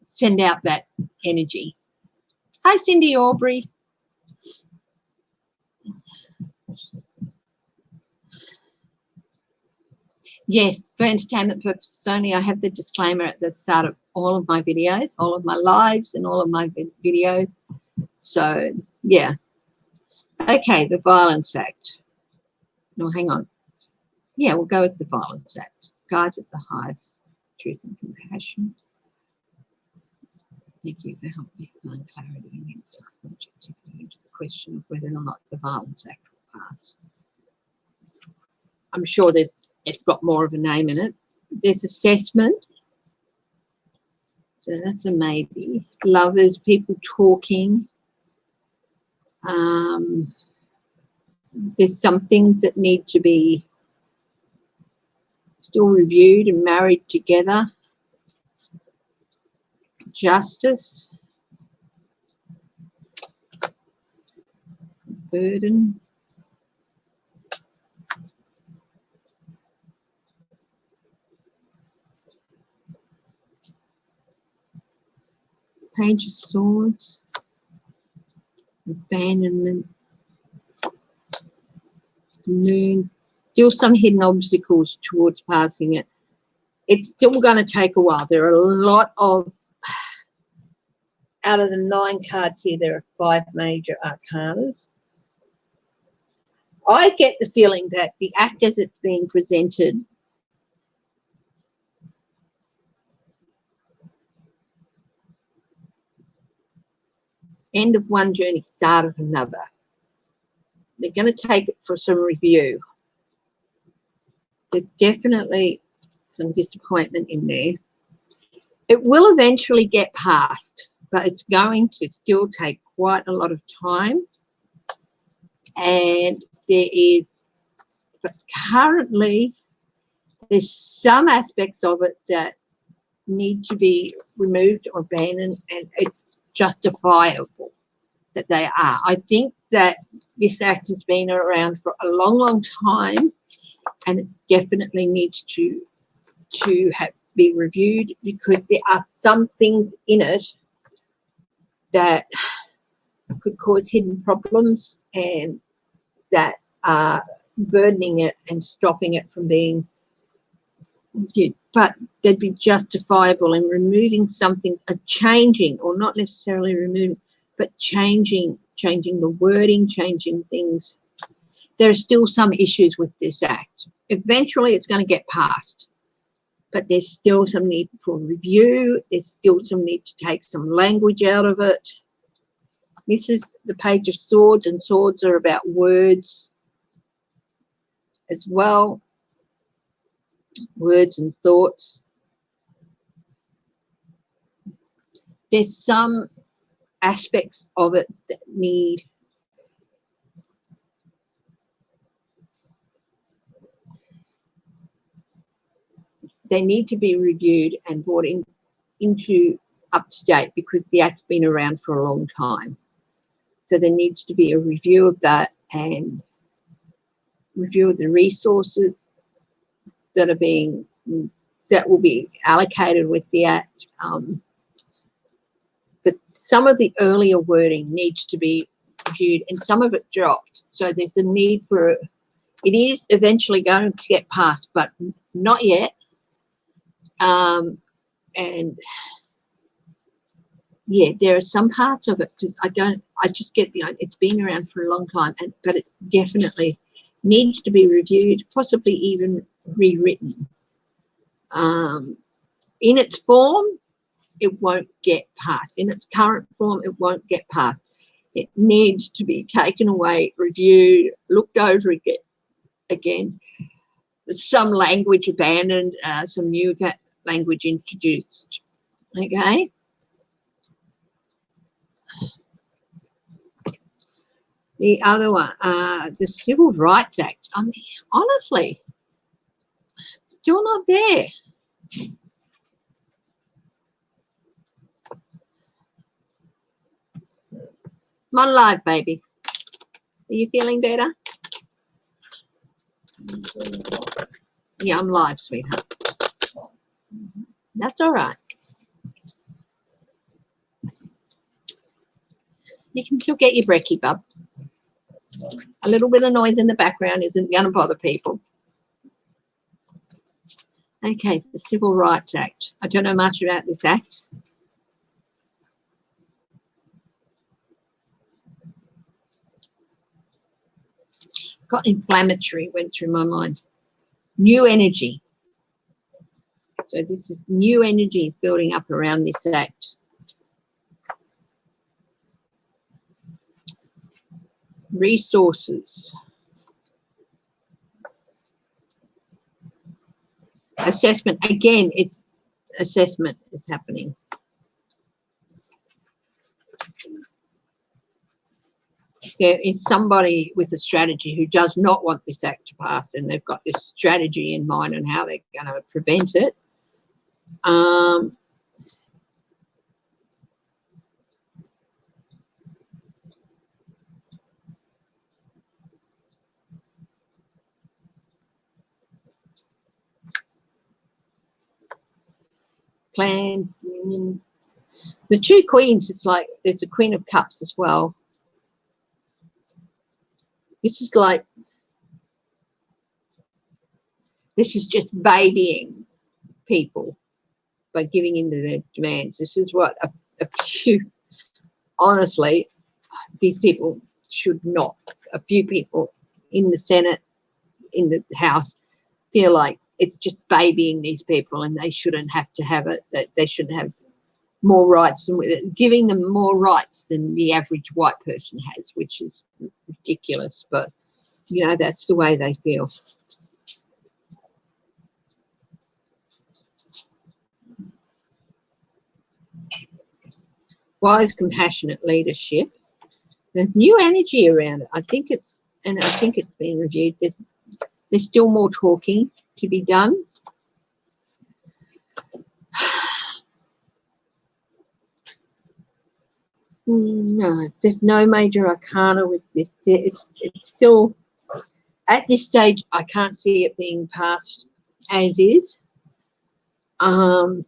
send out that energy. Hi, Cindy Aubrey. Yes, for entertainment purposes only. I have the disclaimer at the start of all of my videos, all of my lives and all of my videos. So, yeah. Okay, the Violence Act. No, hang on. Yeah, we'll go with the Violence Act. Guides at the highest truth and compassion. Thank you for helping me find clarity and insight and objectivity into the question of whether or not the Violence Act will pass. I'm sure it's got more of a name in it. There's assessment. So that's a maybe. Lovers, people talking. There's some things that need to be still reviewed and married together. Justice. Burden. Page of Swords. Abandonment. Moon. Still some hidden obstacles towards passing it. It's still going to take a while. There are a lot of, out of the 9 cards here, there are 5 major arcanas. I get the feeling that the act as it's being presented end of one journey, start of another. They're going to take it for some review. There's definitely some disappointment in there. It will eventually get passed, but it's going to still take quite a lot of time. And but currently, there's some aspects of it that need to be removed or abandoned, and it's justifiable that they are. I think that this act has been around for a long, long time, and it definitely needs to be reviewed, because there are some things in it that could cause hidden problems and that are burdening it and stopping it from being reviewed. But they'd be justifiable in removing something, changing, or not necessarily removing, but changing the wording, changing things. There are still some issues with this act. Eventually it's going to get passed, but there's still some need for review. There's still some need to take some language out of it. This is the Page of Swords, and swords are about words as well. Words and thoughts. There's some aspects of it that need to be reviewed and brought into up to date, because the act's been around for a long time. So there needs to be a review of that, and review of the resources that will be allocated with the act. But some of the earlier wording needs to be reviewed, and some of it dropped. So there's a need for it. It is eventually going to get passed, but not yet. And yeah, there are some parts of it, because I just get it's been around for a long time, but it definitely needs to be reviewed, possibly even rewritten. In its form, it won't get passed. In its current form, it won't get passed. It needs to be taken away, reviewed, looked over again. Some language abandoned, some new language introduced. Okay. The other one, the Civil Rights Act. I mean, honestly, still not there. I'm on live, baby. Are you feeling better? Yeah, I'm live, sweetheart. That's all right. You can still get your brekkie, bub. A little bit of noise in the background isn't going to bother people. Okay, the Civil Rights Act. I don't know much about this act. Got inflammatory, went through my mind. New energy. So this is new energy building up around this act. Resources. Assessment. Again, it's assessment is happening. There is somebody with a strategy who does not want this act to pass, and they've got this strategy in mind on how they're going to prevent it. Plan. The two queens, it's like there's a Queen of Cups as well. This is like, this is just babying people by giving in to their demands. This is what a few, honestly, these people should not, a few people in the Senate, in the House, feel like it's just babying these people and they shouldn't have to have it, that they should have more rights, and giving them more rights than the average white person has, which is ridiculous, but you know, that's the way they feel. Wise, compassionate leadership. There's new energy around it. I think it's been reviewed. There's still more talking to be done. No, there's no major arcana with this. It's still, at this stage, I can't see it being passed as is. And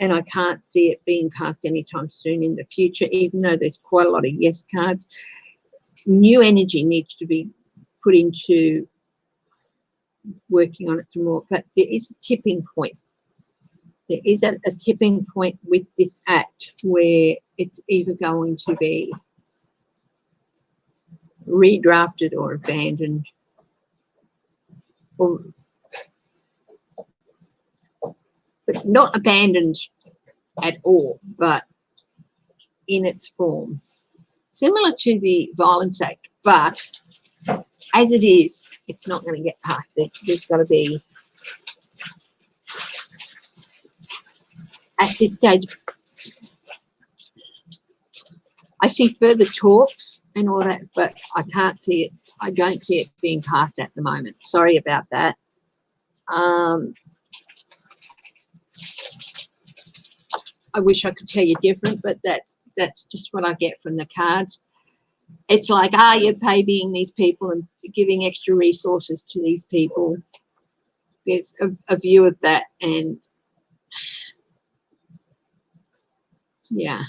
I can't see it being passed anytime soon in the future, even though there's quite a lot of yes cards. New energy needs to be put into working on it some more. But there is a tipping point. There is a tipping point with this act where it's either going to be redrafted or abandoned, or but not abandoned at all, but in its form. Similar to the Violence Act, but as it is, it's not going to get passed. There's got to be, at this stage, I see further talks and all that, but I can't see it. I don't see it being passed at the moment. Sorry about that. I wish I could tell you different, but that's just what I get from the cards. It's like, you're babying these people and giving extra resources to these people. There's a view of that, and yeah.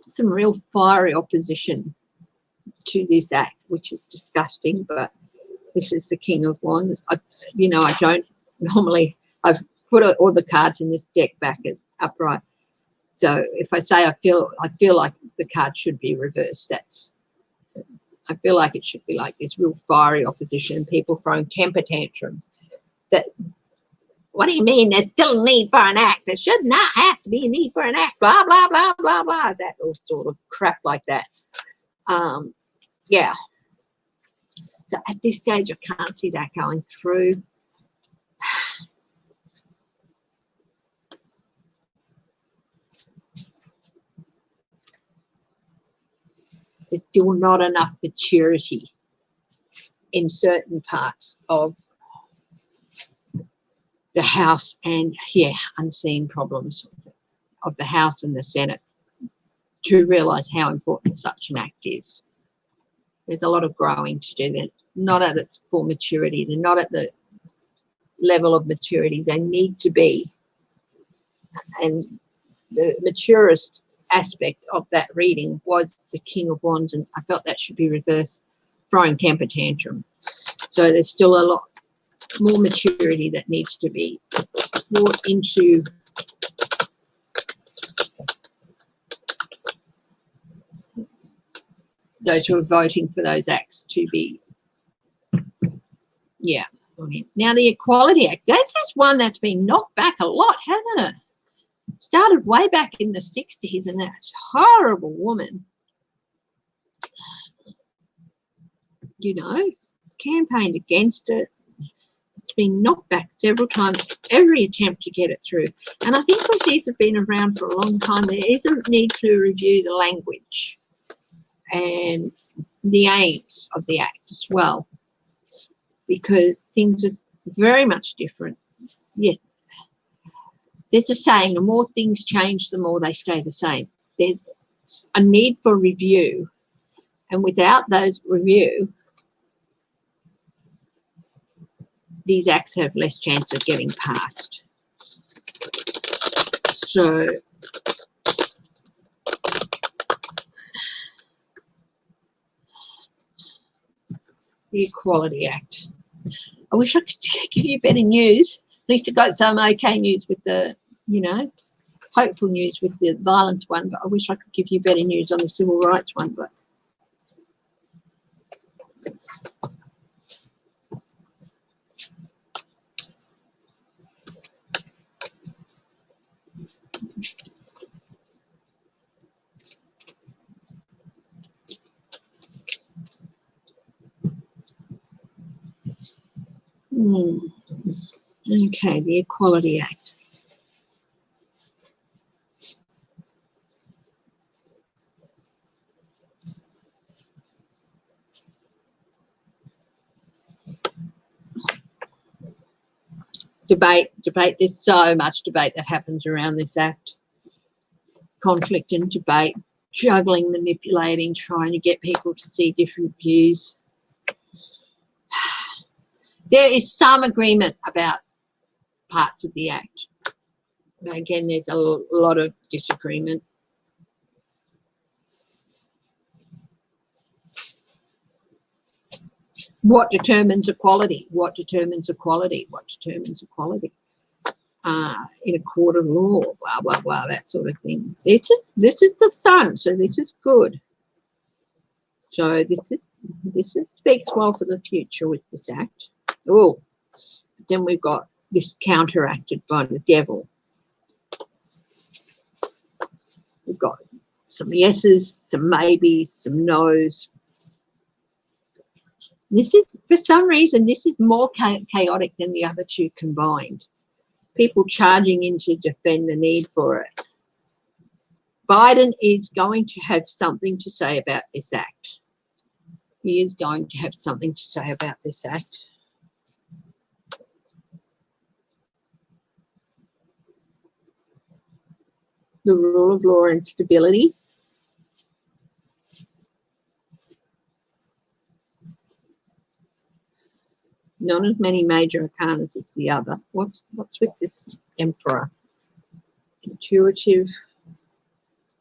Some real fiery opposition to this act, which is disgusting, but this is the King of Wands. I don't normally, I've put all the cards in this deck back upright. So if I say I feel like the card should be reversed, I feel like it should be like this real fiery opposition, people throwing temper tantrums. That, what do you mean there's still a need for an act? There should not have to be a need for an act, blah, blah, blah, blah, blah. That all sort of crap like that. Yeah. So at this stage, I can't see that going through. There's still not enough maturity in certain parts of the House and, unseen problems of the House and the Senate to realise how important such an act is. There's a lot of growing to do. They're not at its full maturity. They're not at the level of maturity they need to be. And the maturest aspect of that reading was the King of Wands, and I felt that should be reversed, throwing temper tantrum. So there's still a lot more maturity that needs to be brought into those who are voting for those acts to be, Now the Equality Act, that's just one that's been knocked back a lot, hasn't it? Started way back in the 60s, and that horrible woman, campaigned against it. It's been knocked back several times, every attempt to get it through. And I think because these have been around for a long time, there is a need to review the language and the aims of the Act as well, because things are very much different. Yeah. There's a saying, the more things change, the more they stay the same. There's a need for review, and without those review, these acts have less chance of getting passed. So the Equality Act. I wish I could give you better news. At least I got some okay news with the, hopeful news with the violence one, but I wish I could give you better news on the civil rights one. But okay, the Equality Act. Debate. There's so much debate that happens around this Act. Conflict and debate, juggling, manipulating, trying to get people to see different views. There is some agreement about parts of the Act. But again, there's a lot of disagreement. What determines equality? What determines equality? What determines equality? In a court of law, blah, blah, blah, that sort of thing. This is the sun, so this is good. So this speaks well for the future with this Act. Oh, then we've got this counteracted by the devil. We've got some yeses, some maybes, some no's. This is, for some reason, this is more chaotic than the other two combined. People charging in to defend the need for it. Biden is going to have something to say about this Act. He is going to have something to say about this Act. The rule of law and stability. Not as many major arcanas as the other. What's with this Emperor? Intuitive,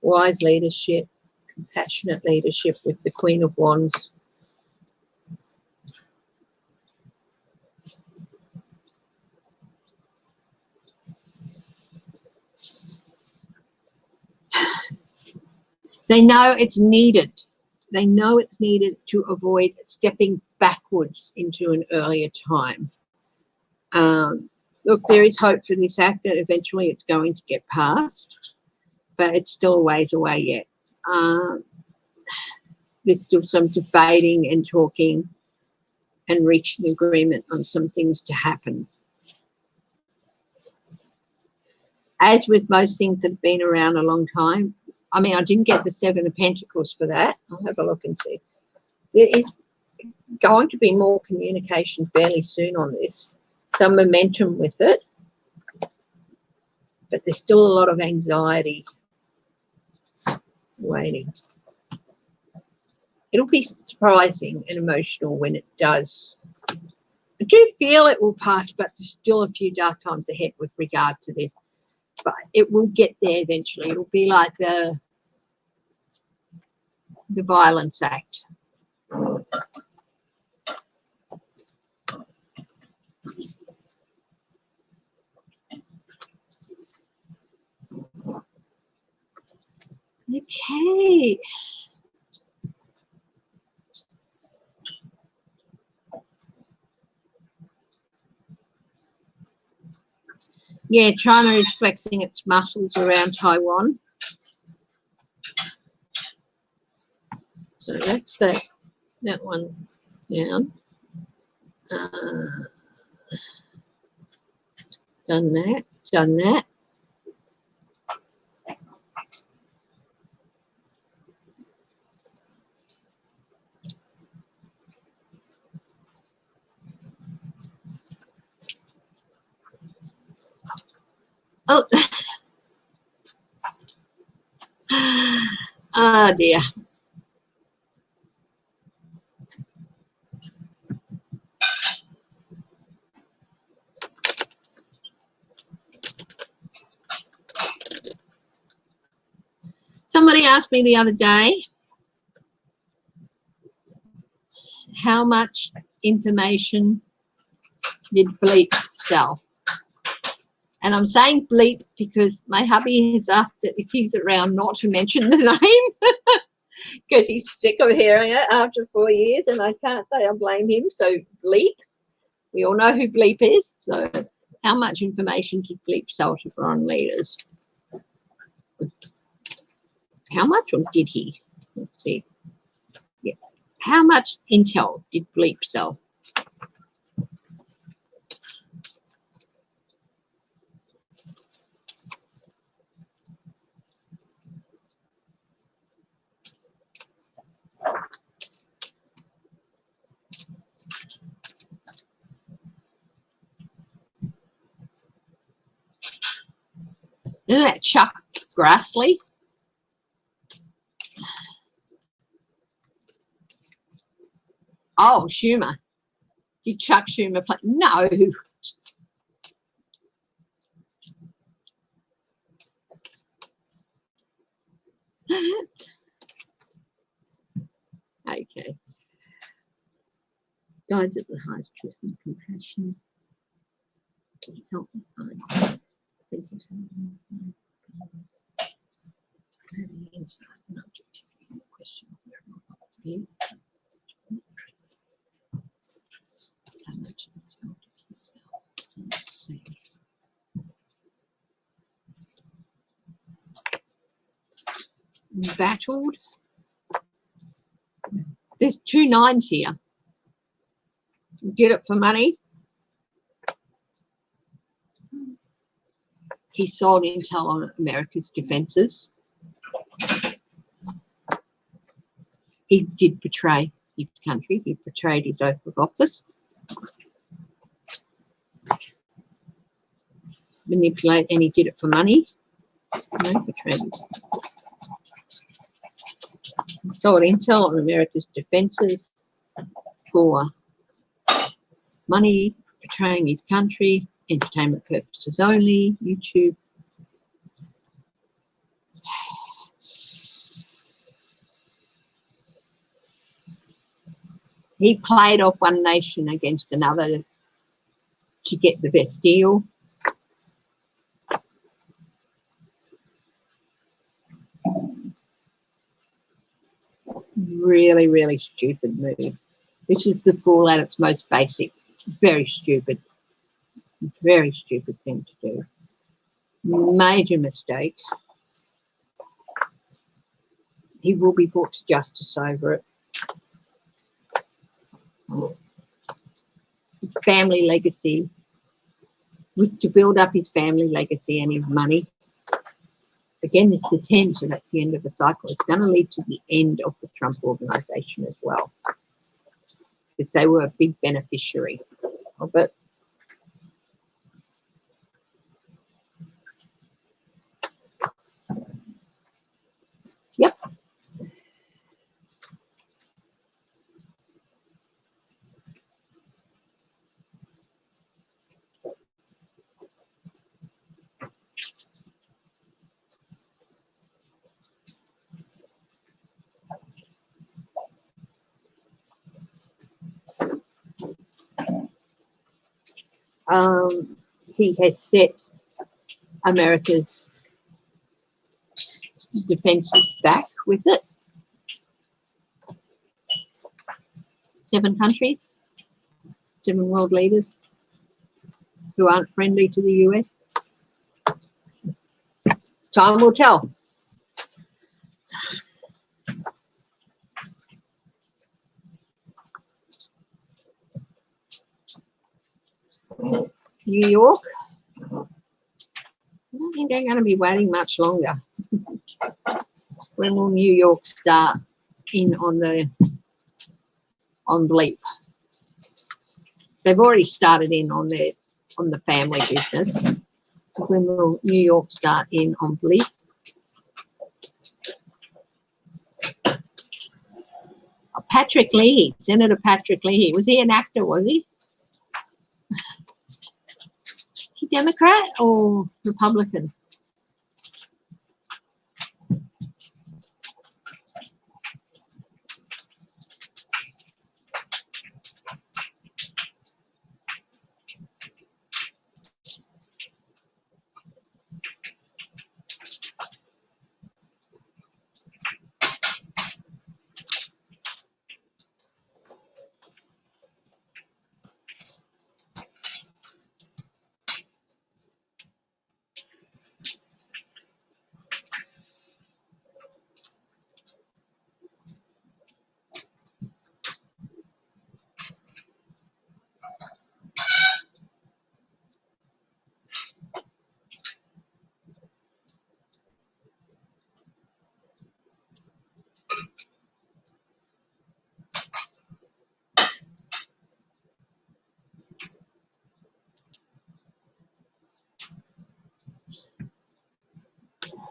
wise leadership, compassionate leadership with the Queen of Wands. They know it's needed. They know it's needed to avoid stepping backwards into an earlier time. Look, there is hope for this act that eventually it's going to get passed, but it's still a ways away yet. There's still some debating and talking and reaching agreement on some things to happen. As with most things that have been around a long time, I mean, I didn't get the Seven of Pentacles for that. I'll have a look and see. There is going to be more communication fairly soon on this. Some momentum with it, but there's still a lot of anxiety waiting. It'll be surprising and emotional when it does. I do feel it will pass, but there's still a few dark times ahead with regard to this. But it will get there eventually. It'll be like the Violence Act. Okay. Yeah, China is flexing its muscles around Taiwan. So that's that one down. Done that, done that. Oh, oh dear. Somebody asked me the other day how much information did Bleep sell? And I'm saying Bleep because my hubby has asked that if he's around not to mention the name because he's sick of hearing it after 4 years, and I can't say I blame him. So Bleep, we all know who Bleep is. So how much information did Bleep sell to foreign leaders? How much, or did he? Let's see. Yeah. How much intel did Bleep sell? Isn't that Chuck Grassley? Oh, Schumer. Did Chuck Schumer play? No. Okay. Guides at the highest truth and compassion. Please help me find. Thank you so much. Having insight and objectivity in the question of where I'm not being. So much intel to yourself and safe. Battled. There's 2 9s here. Did it for money. He sold intel on America's defences. He did betray his country. He betrayed his oath of office. Manipulate, and he did it for money. No, betrayed. Sold intel on America's defences for money, betraying his country, entertainment purposes only, YouTube. He played off one nation against another to get the best deal. Really, really stupid move. This is the fool at its most basic. Very stupid thing to do. Major mistake. He will be brought to justice over it. His family legacy, to build up his family legacy and his money. Again, it's the 10, so that's the end of the cycle. It's going to lead to the end of the Trump organization as well, because they were a big beneficiary of it. Yep. He has set America's defenses back with it. 7 countries, 7 world leaders who aren't friendly to the US. Time will tell. New York, I don't think they're going to be waiting much longer. When will New York start in on bleep? They've already started in on the family business. So when will New York start in on bleep? Oh, Patrick Leahy, Senator Patrick Leahy. Was he an actor, was he? He Democrat or Republican?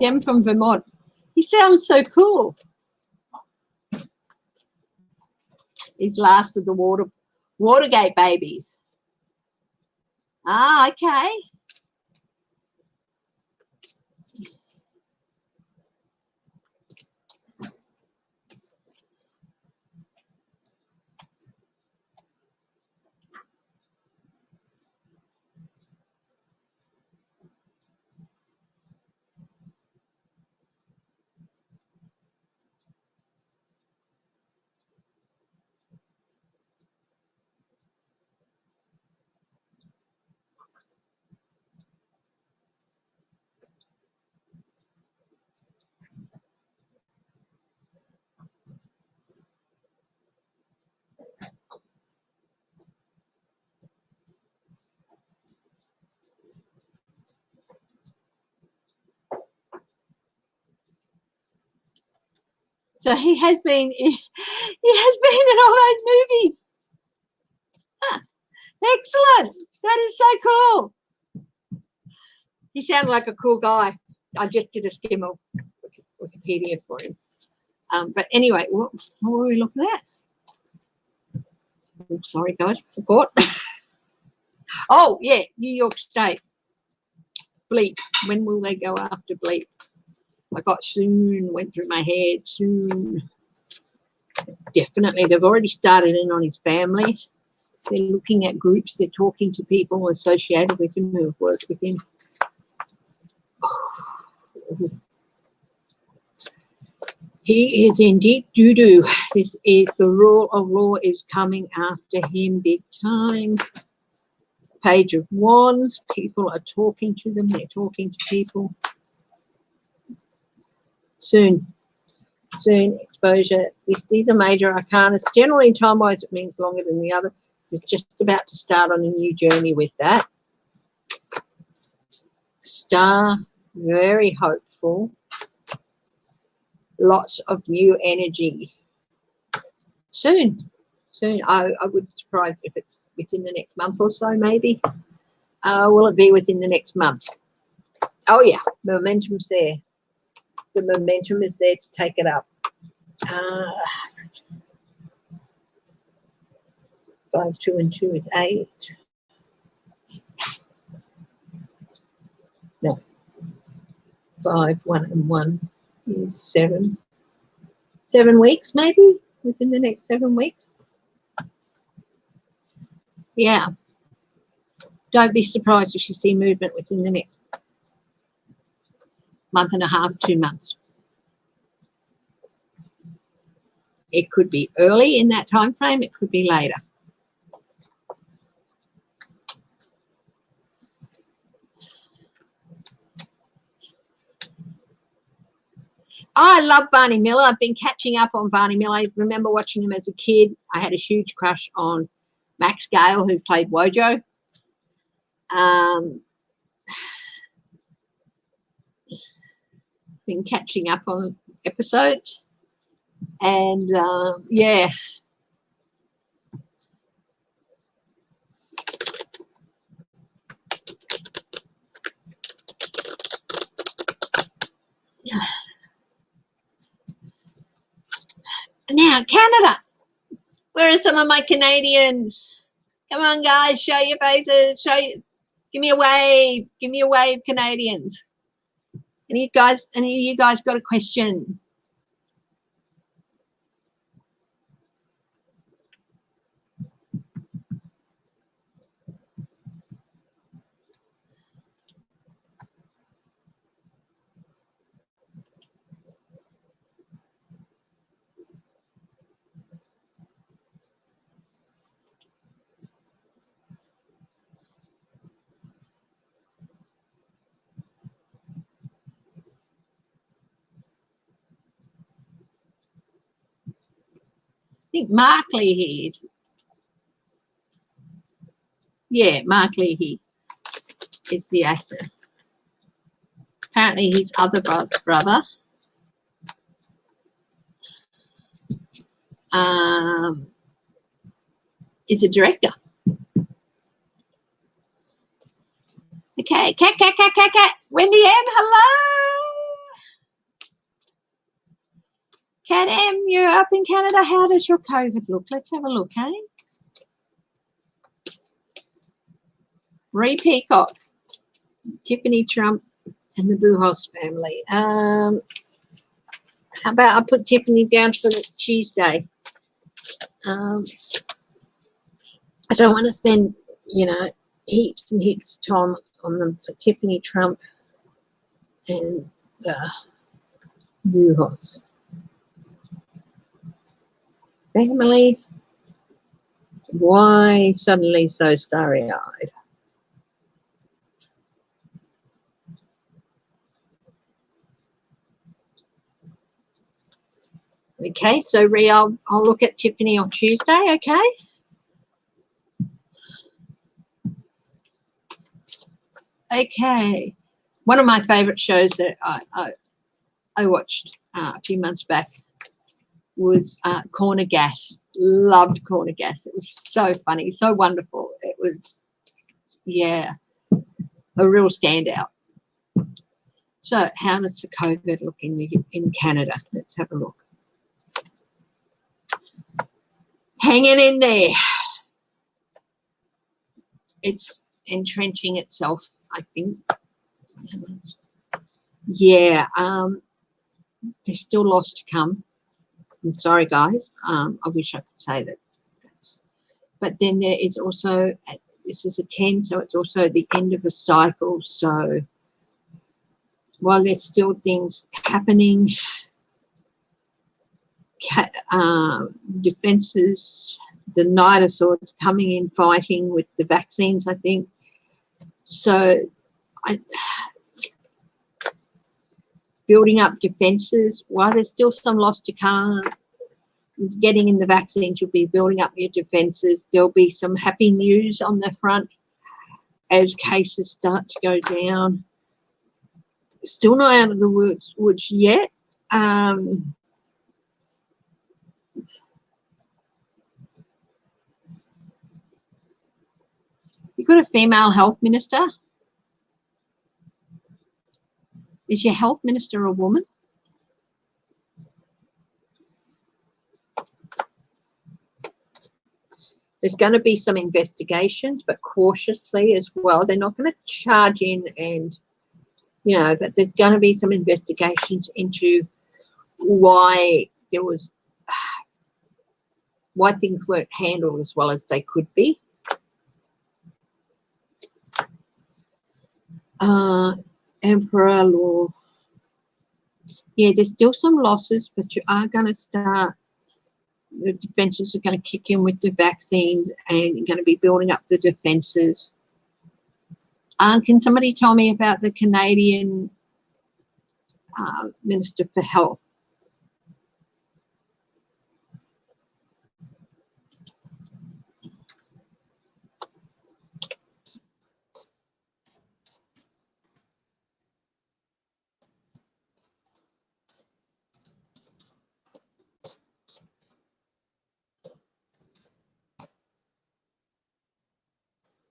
Dem from Vermont. He sounds so cool. He's last of the Watergate babies. Ah, okay. So he has been in all those movies. Huh. Excellent. That is so cool. He sounded like a cool guy. I just did a skim of Wikipedia for him. But anyway, what were we looking at? Oh, sorry, guys. Support. Oh, yeah, New York State. Bleep. When will they go after bleep? I got soon, went through my head, soon. Definitely, they've already started in on his family. They're looking at groups, they're talking to people associated with him who have worked with him. He is in deep doo-doo. This is the rule of law is coming after him big time. Page of Wands. People are talking to them. They're talking to people. Soon exposure. These are major arcana. Generally, time-wise, it means longer than the other. It's just about to start on a new journey with that. Star, very hopeful. Lots of new energy. Soon. I would be surprised if it's within the next month or so, maybe. Will it be within the next month? Oh, yeah, momentum's there. The momentum is there to take it up. 5, 2 and 2 is 8. No. 5, 1 and 1 is 7. 7 weeks, maybe, within the next 7 weeks. Yeah. Don't be surprised if you see movement within the next month and a half, 2 months. It could be early in that time frame. It could be later. I love Barney Miller. I've been catching up on Barney Miller. I remember watching him as a kid. I had a huge crush on Max Gale, who played Wojo. Been catching up on episodes. And, yeah. Now, Canada. Where are some of my Canadians? Come on, guys, show your faces. Give me a wave. Give me a wave, Canadians. Any of you guys got a question? I think Mark Leahy. Yeah, Mark Leahy is the actor. Apparently his other brother is a director. Okay, cat. Wendy M, hello. Cat M, you're up in Canada. How does your COVID look? Let's have a look, hey? Ree Peacock, Tiffany Trump, and the Buhos family. How about I put Tiffany down for the Tuesday? I don't want to spend, heaps and heaps of time on them. So Tiffany Trump and Buhos family. Why suddenly so starry-eyed? Okay, so Ree, I'll look at Tiffany on Tuesday, okay? Okay. One of my favourite shows that I watched a few months back was Corner Gas. Loved Corner Gas. It was so funny, so wonderful. It was, yeah, a real standout. So how does the COVID look in Canada? Let's have a look. Hanging in there. It's entrenching itself, I think. Yeah, there's still lots to come. I'm sorry, guys. I wish I could say that. But then there is also, this is a 10, so it's also the end of a cycle. So while there's still things happening, defences, the Knight of Swords coming in fighting with the vaccines, I think. So building up defences, while there's still some loss to come, getting in the vaccines, you'll be building up your defences. There'll be some happy news on the front as cases start to go down. Still not out of the woods yet. You've got a female health minister. Is your health minister a woman? There's going to be some investigations, but cautiously as well. They're not going to charge in and, you know, but there's going to be some investigations into why there was, why things weren't handled as well as they could be. Emperor law. Yeah, there's still some losses, but you are going to start, the defences are going to kick in with the vaccines, and you're going to be building up the defences. Can somebody tell me about the Canadian Minister for Health?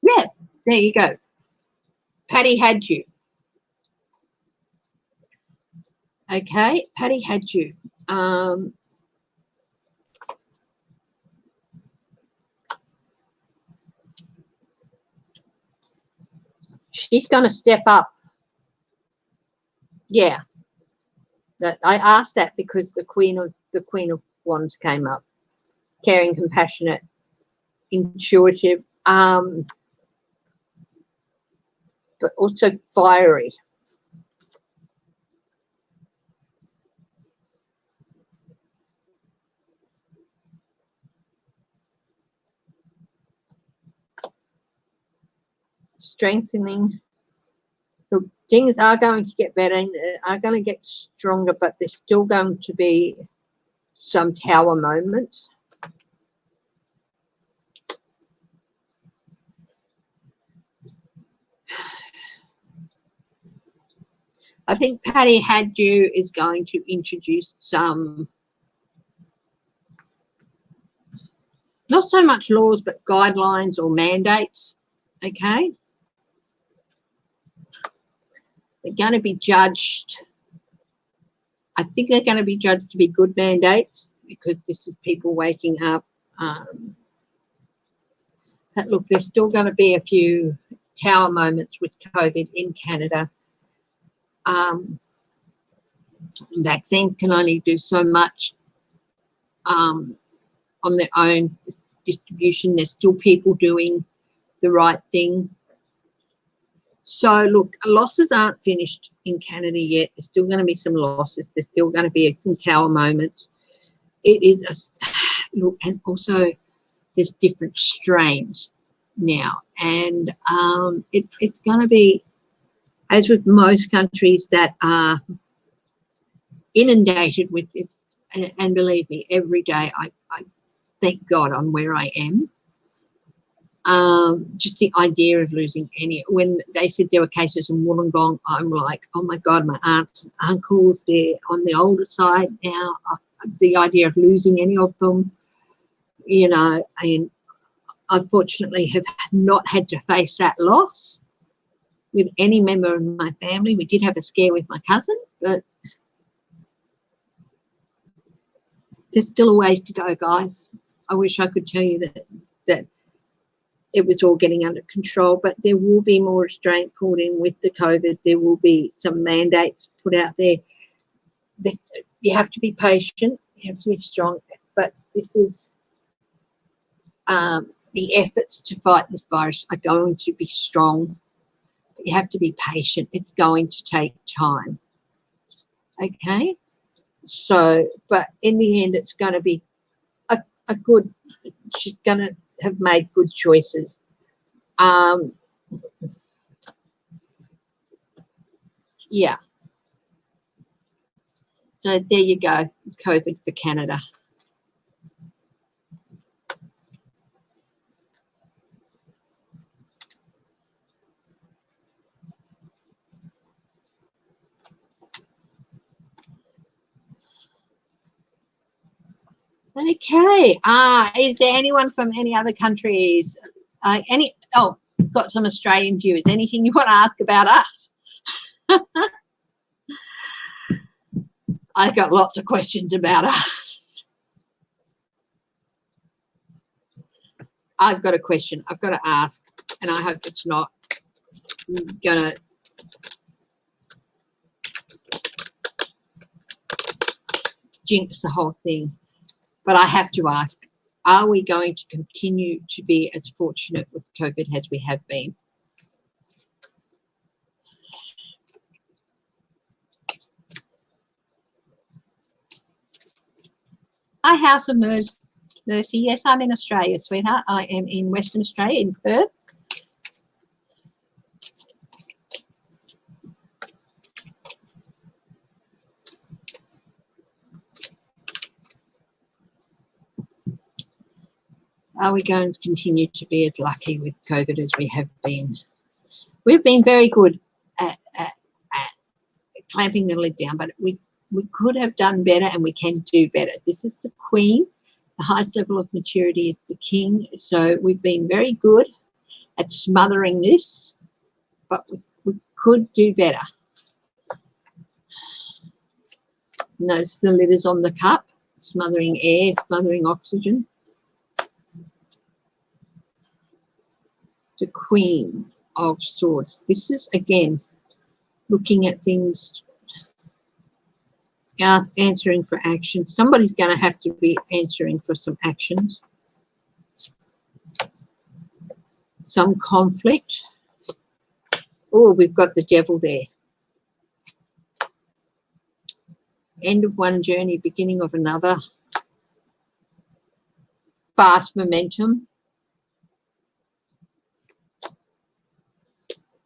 Yeah, there you go. Patty had you. Okay, Patty had you. She's going to step up. Yeah, that I asked that because the Queen of Wands came up. Caring, compassionate, intuitive, but also fiery. Strengthening. Look, things are going to get better and are going to get stronger, but there's still going to be some tower moments. I think Patty had you is going to introduce some, not so much laws, but guidelines or mandates, okay? They're going to be judged. I think they're going to be judged to be good mandates because this is people waking up. But look, there's still going to be a few tower moments with COVID in Canada. Vaccines can only do so much on their own distribution. There's still people doing the right thing. So, look, losses aren't finished in Canada yet. There's still going to be some losses. There's still going to be some tower moments. It is, look, and also there's different strains now. And it's going to be, as with most countries that are inundated with this, and believe me, every day I thank God I'm where I am. Just the idea of losing any, when they said there were cases in Wollongong, I'm like, oh my God, my aunts and uncles, they're on the older side now. The idea of losing any of them, you know, and unfortunately have not had to face that loss with any member of my family. We did have a scare with my cousin, but there's still a ways to go, guys. I wish I could tell you that it was all getting under control, but there will be more restraint pulled in with the COVID. There will be some mandates put out there. You have to be patient. You have to be strong. But this is the efforts to fight this virus are going to be strong. You have to be patient. It's going to take time. Okay? So, but in the end, it's going to be a good, she's going to have made good choices. Yeah. So there you go, COVID for Canada. Okay. Is there anyone from any other countries? Got some Australian viewers. Anything you want to ask about us? I've got lots of questions about us. I've got a question I've got to ask, and I hope it's not going to jinx the whole thing. But I have to ask, are we going to continue to be as fortunate with COVID as we have been? Hi, House of Mercy. Yes, I'm in Australia, sweetheart. I am in Western Australia, in Perth. Are we going to continue to be as lucky with COVID as we have been? We've been very good at clamping the lid down, but we could have done better, and we can do better. This is the Queen. The highest level of maturity is the King. So we've been very good at smothering this, but we could do better. Notice the lid is on the cup, smothering air, smothering oxygen. The Queen of Swords. This is, again, looking at things, answering for action. Somebody's going to have to be answering for some actions. Some conflict. Oh, we've got the Devil there. End of one journey, beginning of another. Fast momentum.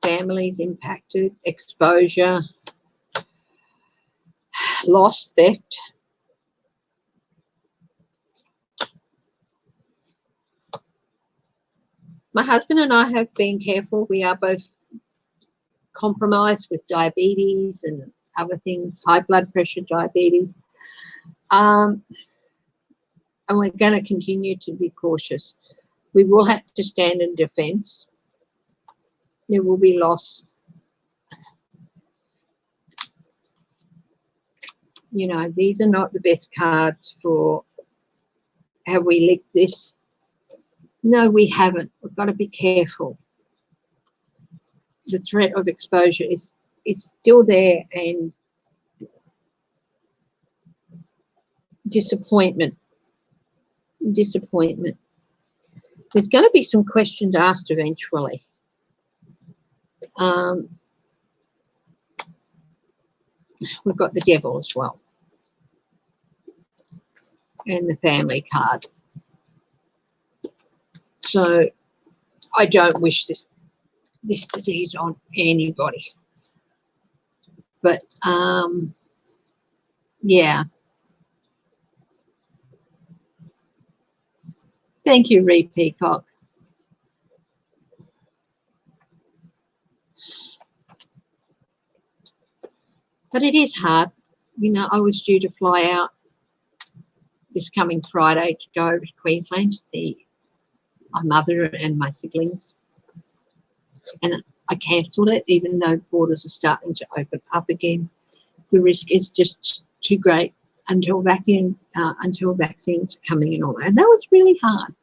Families impacted. Exposure. Loss, theft. My husband and I have been careful. We are both compromised with diabetes and other things, high blood pressure, diabetes. And we're going to continue to be cautious. We will have to stand in defense. There will be loss. You know, these are not the best cards for, have we licked this? No, we haven't. We've got to be careful. The threat of exposure is still there, and disappointment. Disappointment. There's going to be some questions asked eventually. We've got the Devil as well. And the Family card. So I don't wish this disease on anybody. But yeah. Thank you, Ree Peacock. But it is hard. You know, I was due to fly out this coming Friday to go to Queensland to see my mother and my siblings. And I cancelled it, even though borders are starting to open up again. The risk is just too great until vaccines are coming and all that. And that was really hard.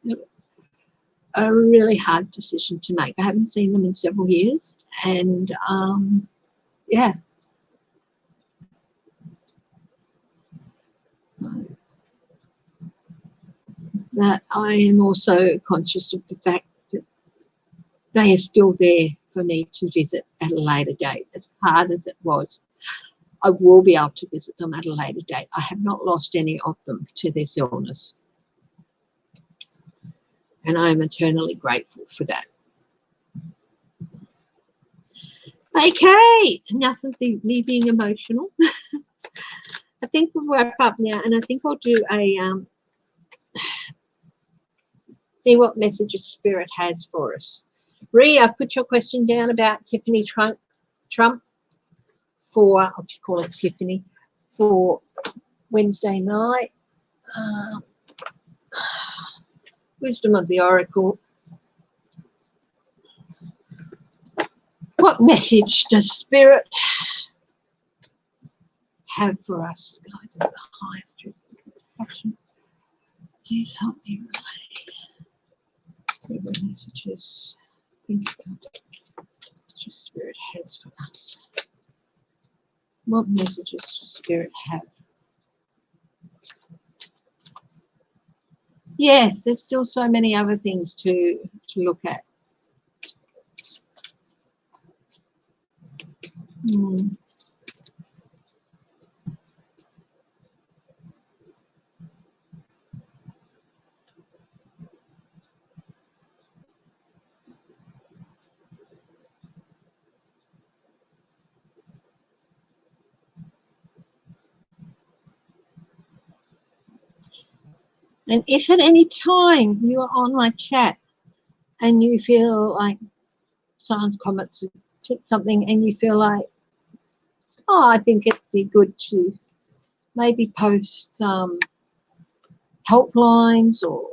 A really hard decision to make. I haven't seen them in several years. And, yeah. That I am also conscious of the fact that they are still there for me to visit at a later date, as hard as it was. I will be able to visit them at a later date. I have not lost any of them to this illness. And I am eternally grateful for that. Okay, enough of me being emotional. I think we'll wrap up now, and I think I'll do a see what messages Spirit has for us. Rhea, put your question down about Tiffany Trump for, I'll just call it Tiffany, for Wednesday night. Wisdom of the Oracle. What message does Spirit have for us, guys, of the highest truth and protection? Please help me relay the messages. Think about what Spirit has for us. What messages does Spirit have? Yes, there's still so many other things to look at. And if at any time you are on my chat and you feel like someone's comments something and you feel like, oh, I think it'd be good to maybe post helplines or,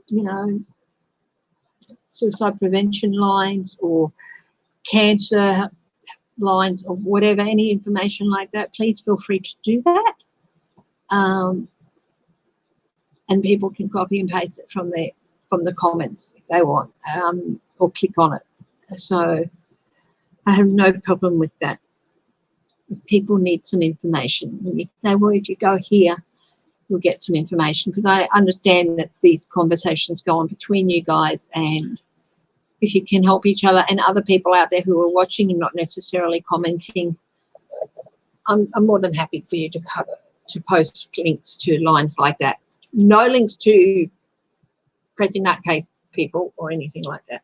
you know, suicide prevention lines or cancer lines or whatever, any information like that, please feel free to do that. And people can copy and paste it from the comments if they want, or click on it. So I have no problem with that. If people need some information, and if they will, if you go here, you'll get some information, because I understand that these conversations go on between you guys, and if you can help each other and other people out there who are watching and not necessarily commenting, I'm more than happy for you to post links to lines like that. No links to crazy nutcase people or anything like that.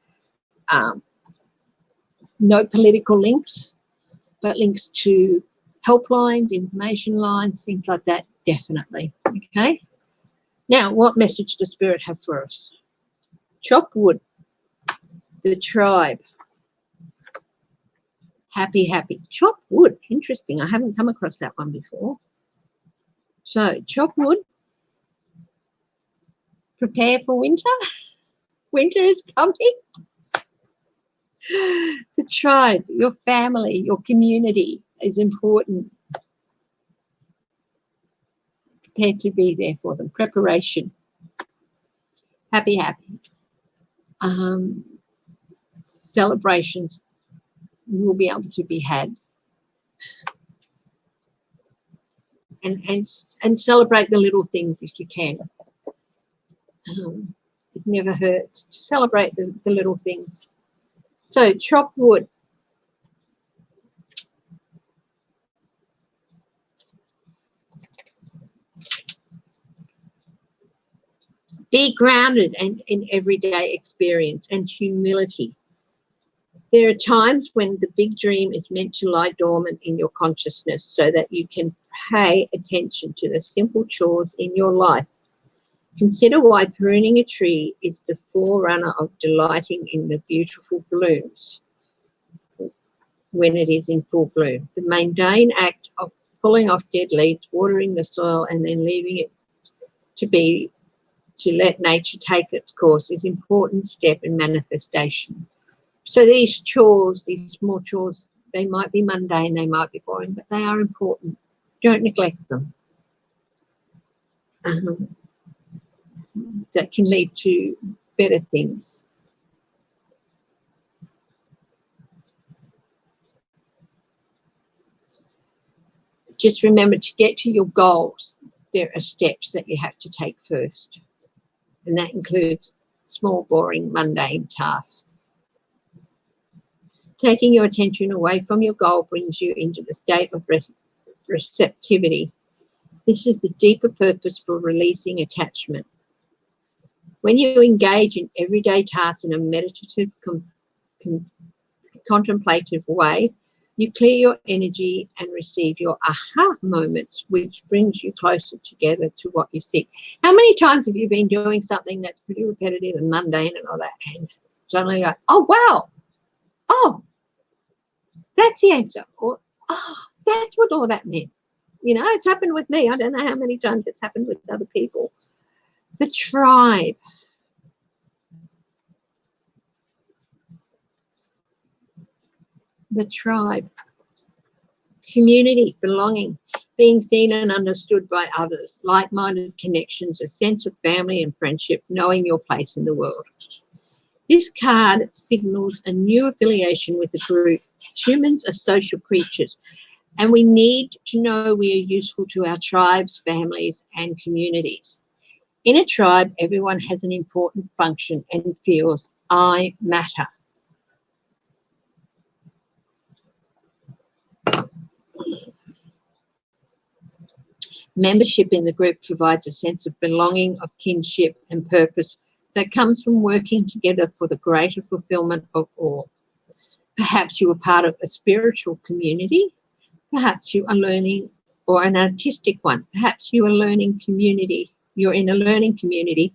No political links, but links to helplines, information lines, things like that, definitely. Okay. Now, what message does Spirit have for us? Chop wood, the tribe. Happy, happy. Chop wood. Interesting. I haven't come across that one before. So, chop wood. Prepare for winter. Winter is coming. The tribe, your family, your community is important. Prepare to be there for them. Preparation. Happy, happy. Celebrations will be able to be had. And celebrate the little things if you can. It never hurts to celebrate the little things. So, chop wood. Be grounded and in everyday experience and humility. There are times when the big dream is meant to lie dormant in your consciousness so that you can pay attention to the simple chores in your life. Consider why pruning a tree is the forerunner of delighting in the beautiful blooms when it is in full bloom. The mundane act of pulling off dead leaves, watering the soil, and then leaving it to let nature take its course is an important step in manifestation. So these chores, these small chores, they might be mundane, they might be boring, but they are important. Don't neglect them. That can lead to better things. Just remember, to get to your goals, there are steps that you have to take first. And that includes small, boring, mundane tasks. Taking your attention away from your goal brings you into the state of receptivity. This is the deeper purpose for releasing attachment. When you engage in everyday tasks in a meditative, contemplative way, you clear your energy and receive your aha moments, which brings you closer together to what you seek. How many times have you been doing something that's pretty repetitive and mundane and all that, and suddenly you're like, oh, wow, oh, that's the answer, or oh, that's what all that meant. You know, it's happened with me. I don't know how many times it's happened with other people. The tribe. The tribe. Community, belonging, being seen and understood by others, like-minded connections, a sense of family and friendship, knowing your place in the world. This card signals a new affiliation with the group. Humans are social creatures, and we need to know we are useful to our tribes, families, and communities. In a tribe, everyone has an important function and feels, I matter. Membership in the group provides a sense of belonging, of kinship and purpose that comes from working together for the greater fulfillment of all. Perhaps you are part of a spiritual community. Perhaps you are learning, or an artistic one. Perhaps you are learning community. You're in a learning community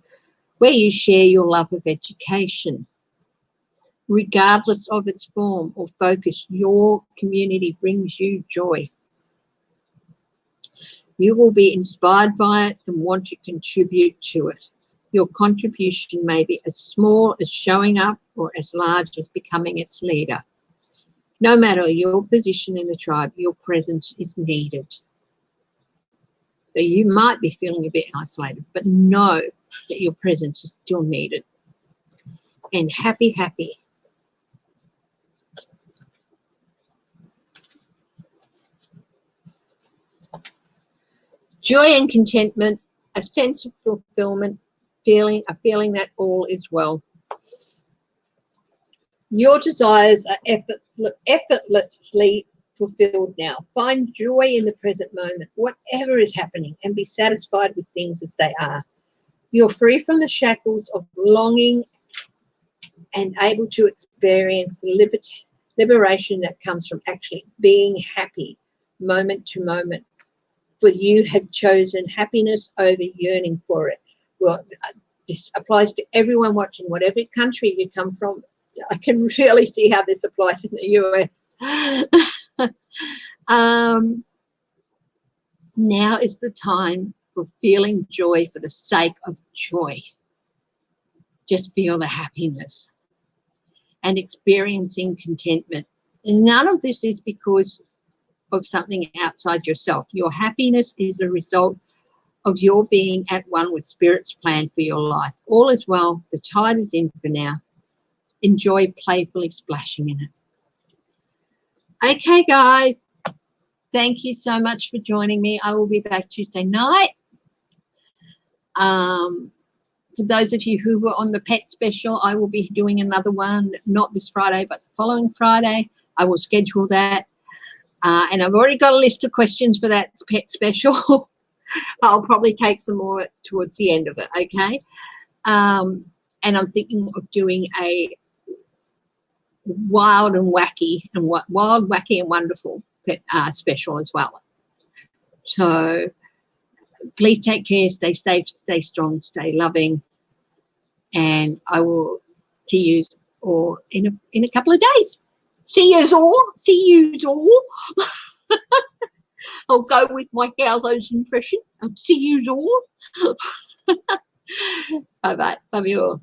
where you share your love of education. Regardless of its form or focus, your community brings you joy. You will be inspired by it and want to contribute to it. Your contribution may be as small as showing up or as large as becoming its leader. No matter your position in the tribe, your presence is needed. So you might be feeling a bit isolated, but know that your presence is still needed. And happy, happy. Joy and contentment, a sense of fulfillment, a feeling that all is well. Your desires are effortlessly fulfilled now. Find joy in the present moment, whatever is happening, and be satisfied with things as they are. You're free from the shackles of longing and able to experience the liberation that comes from actually being happy moment to moment. For you have chosen happiness over yearning for it. Well, this applies to everyone watching, whatever country you come from. I can really see how this applies in the US. Now is the time for feeling joy for the sake of joy. Just feel the happiness and experiencing contentment. And none of this is because of something outside yourself. Your happiness is a result of your being at one with Spirit's plan for your life. All is well. The tide is in for now. Enjoy playfully splashing in it. Okay, guys. Thank you so much for joining me. I will be back Tuesday night. For those of you who were on the pet special, I will be doing another one, not this Friday, but the following Friday. I will schedule that. And I've already got a list of questions for that pet special. I'll probably take some more towards the end of it, okay? And I'm thinking of doing a wild, wacky and wonderful special as well. So please take care, stay safe, stay strong, stay loving, and I will see you all in a couple of days. See yous all. I'll go with my Gallows impression. I'll see yous all. Bye-bye. Love you all.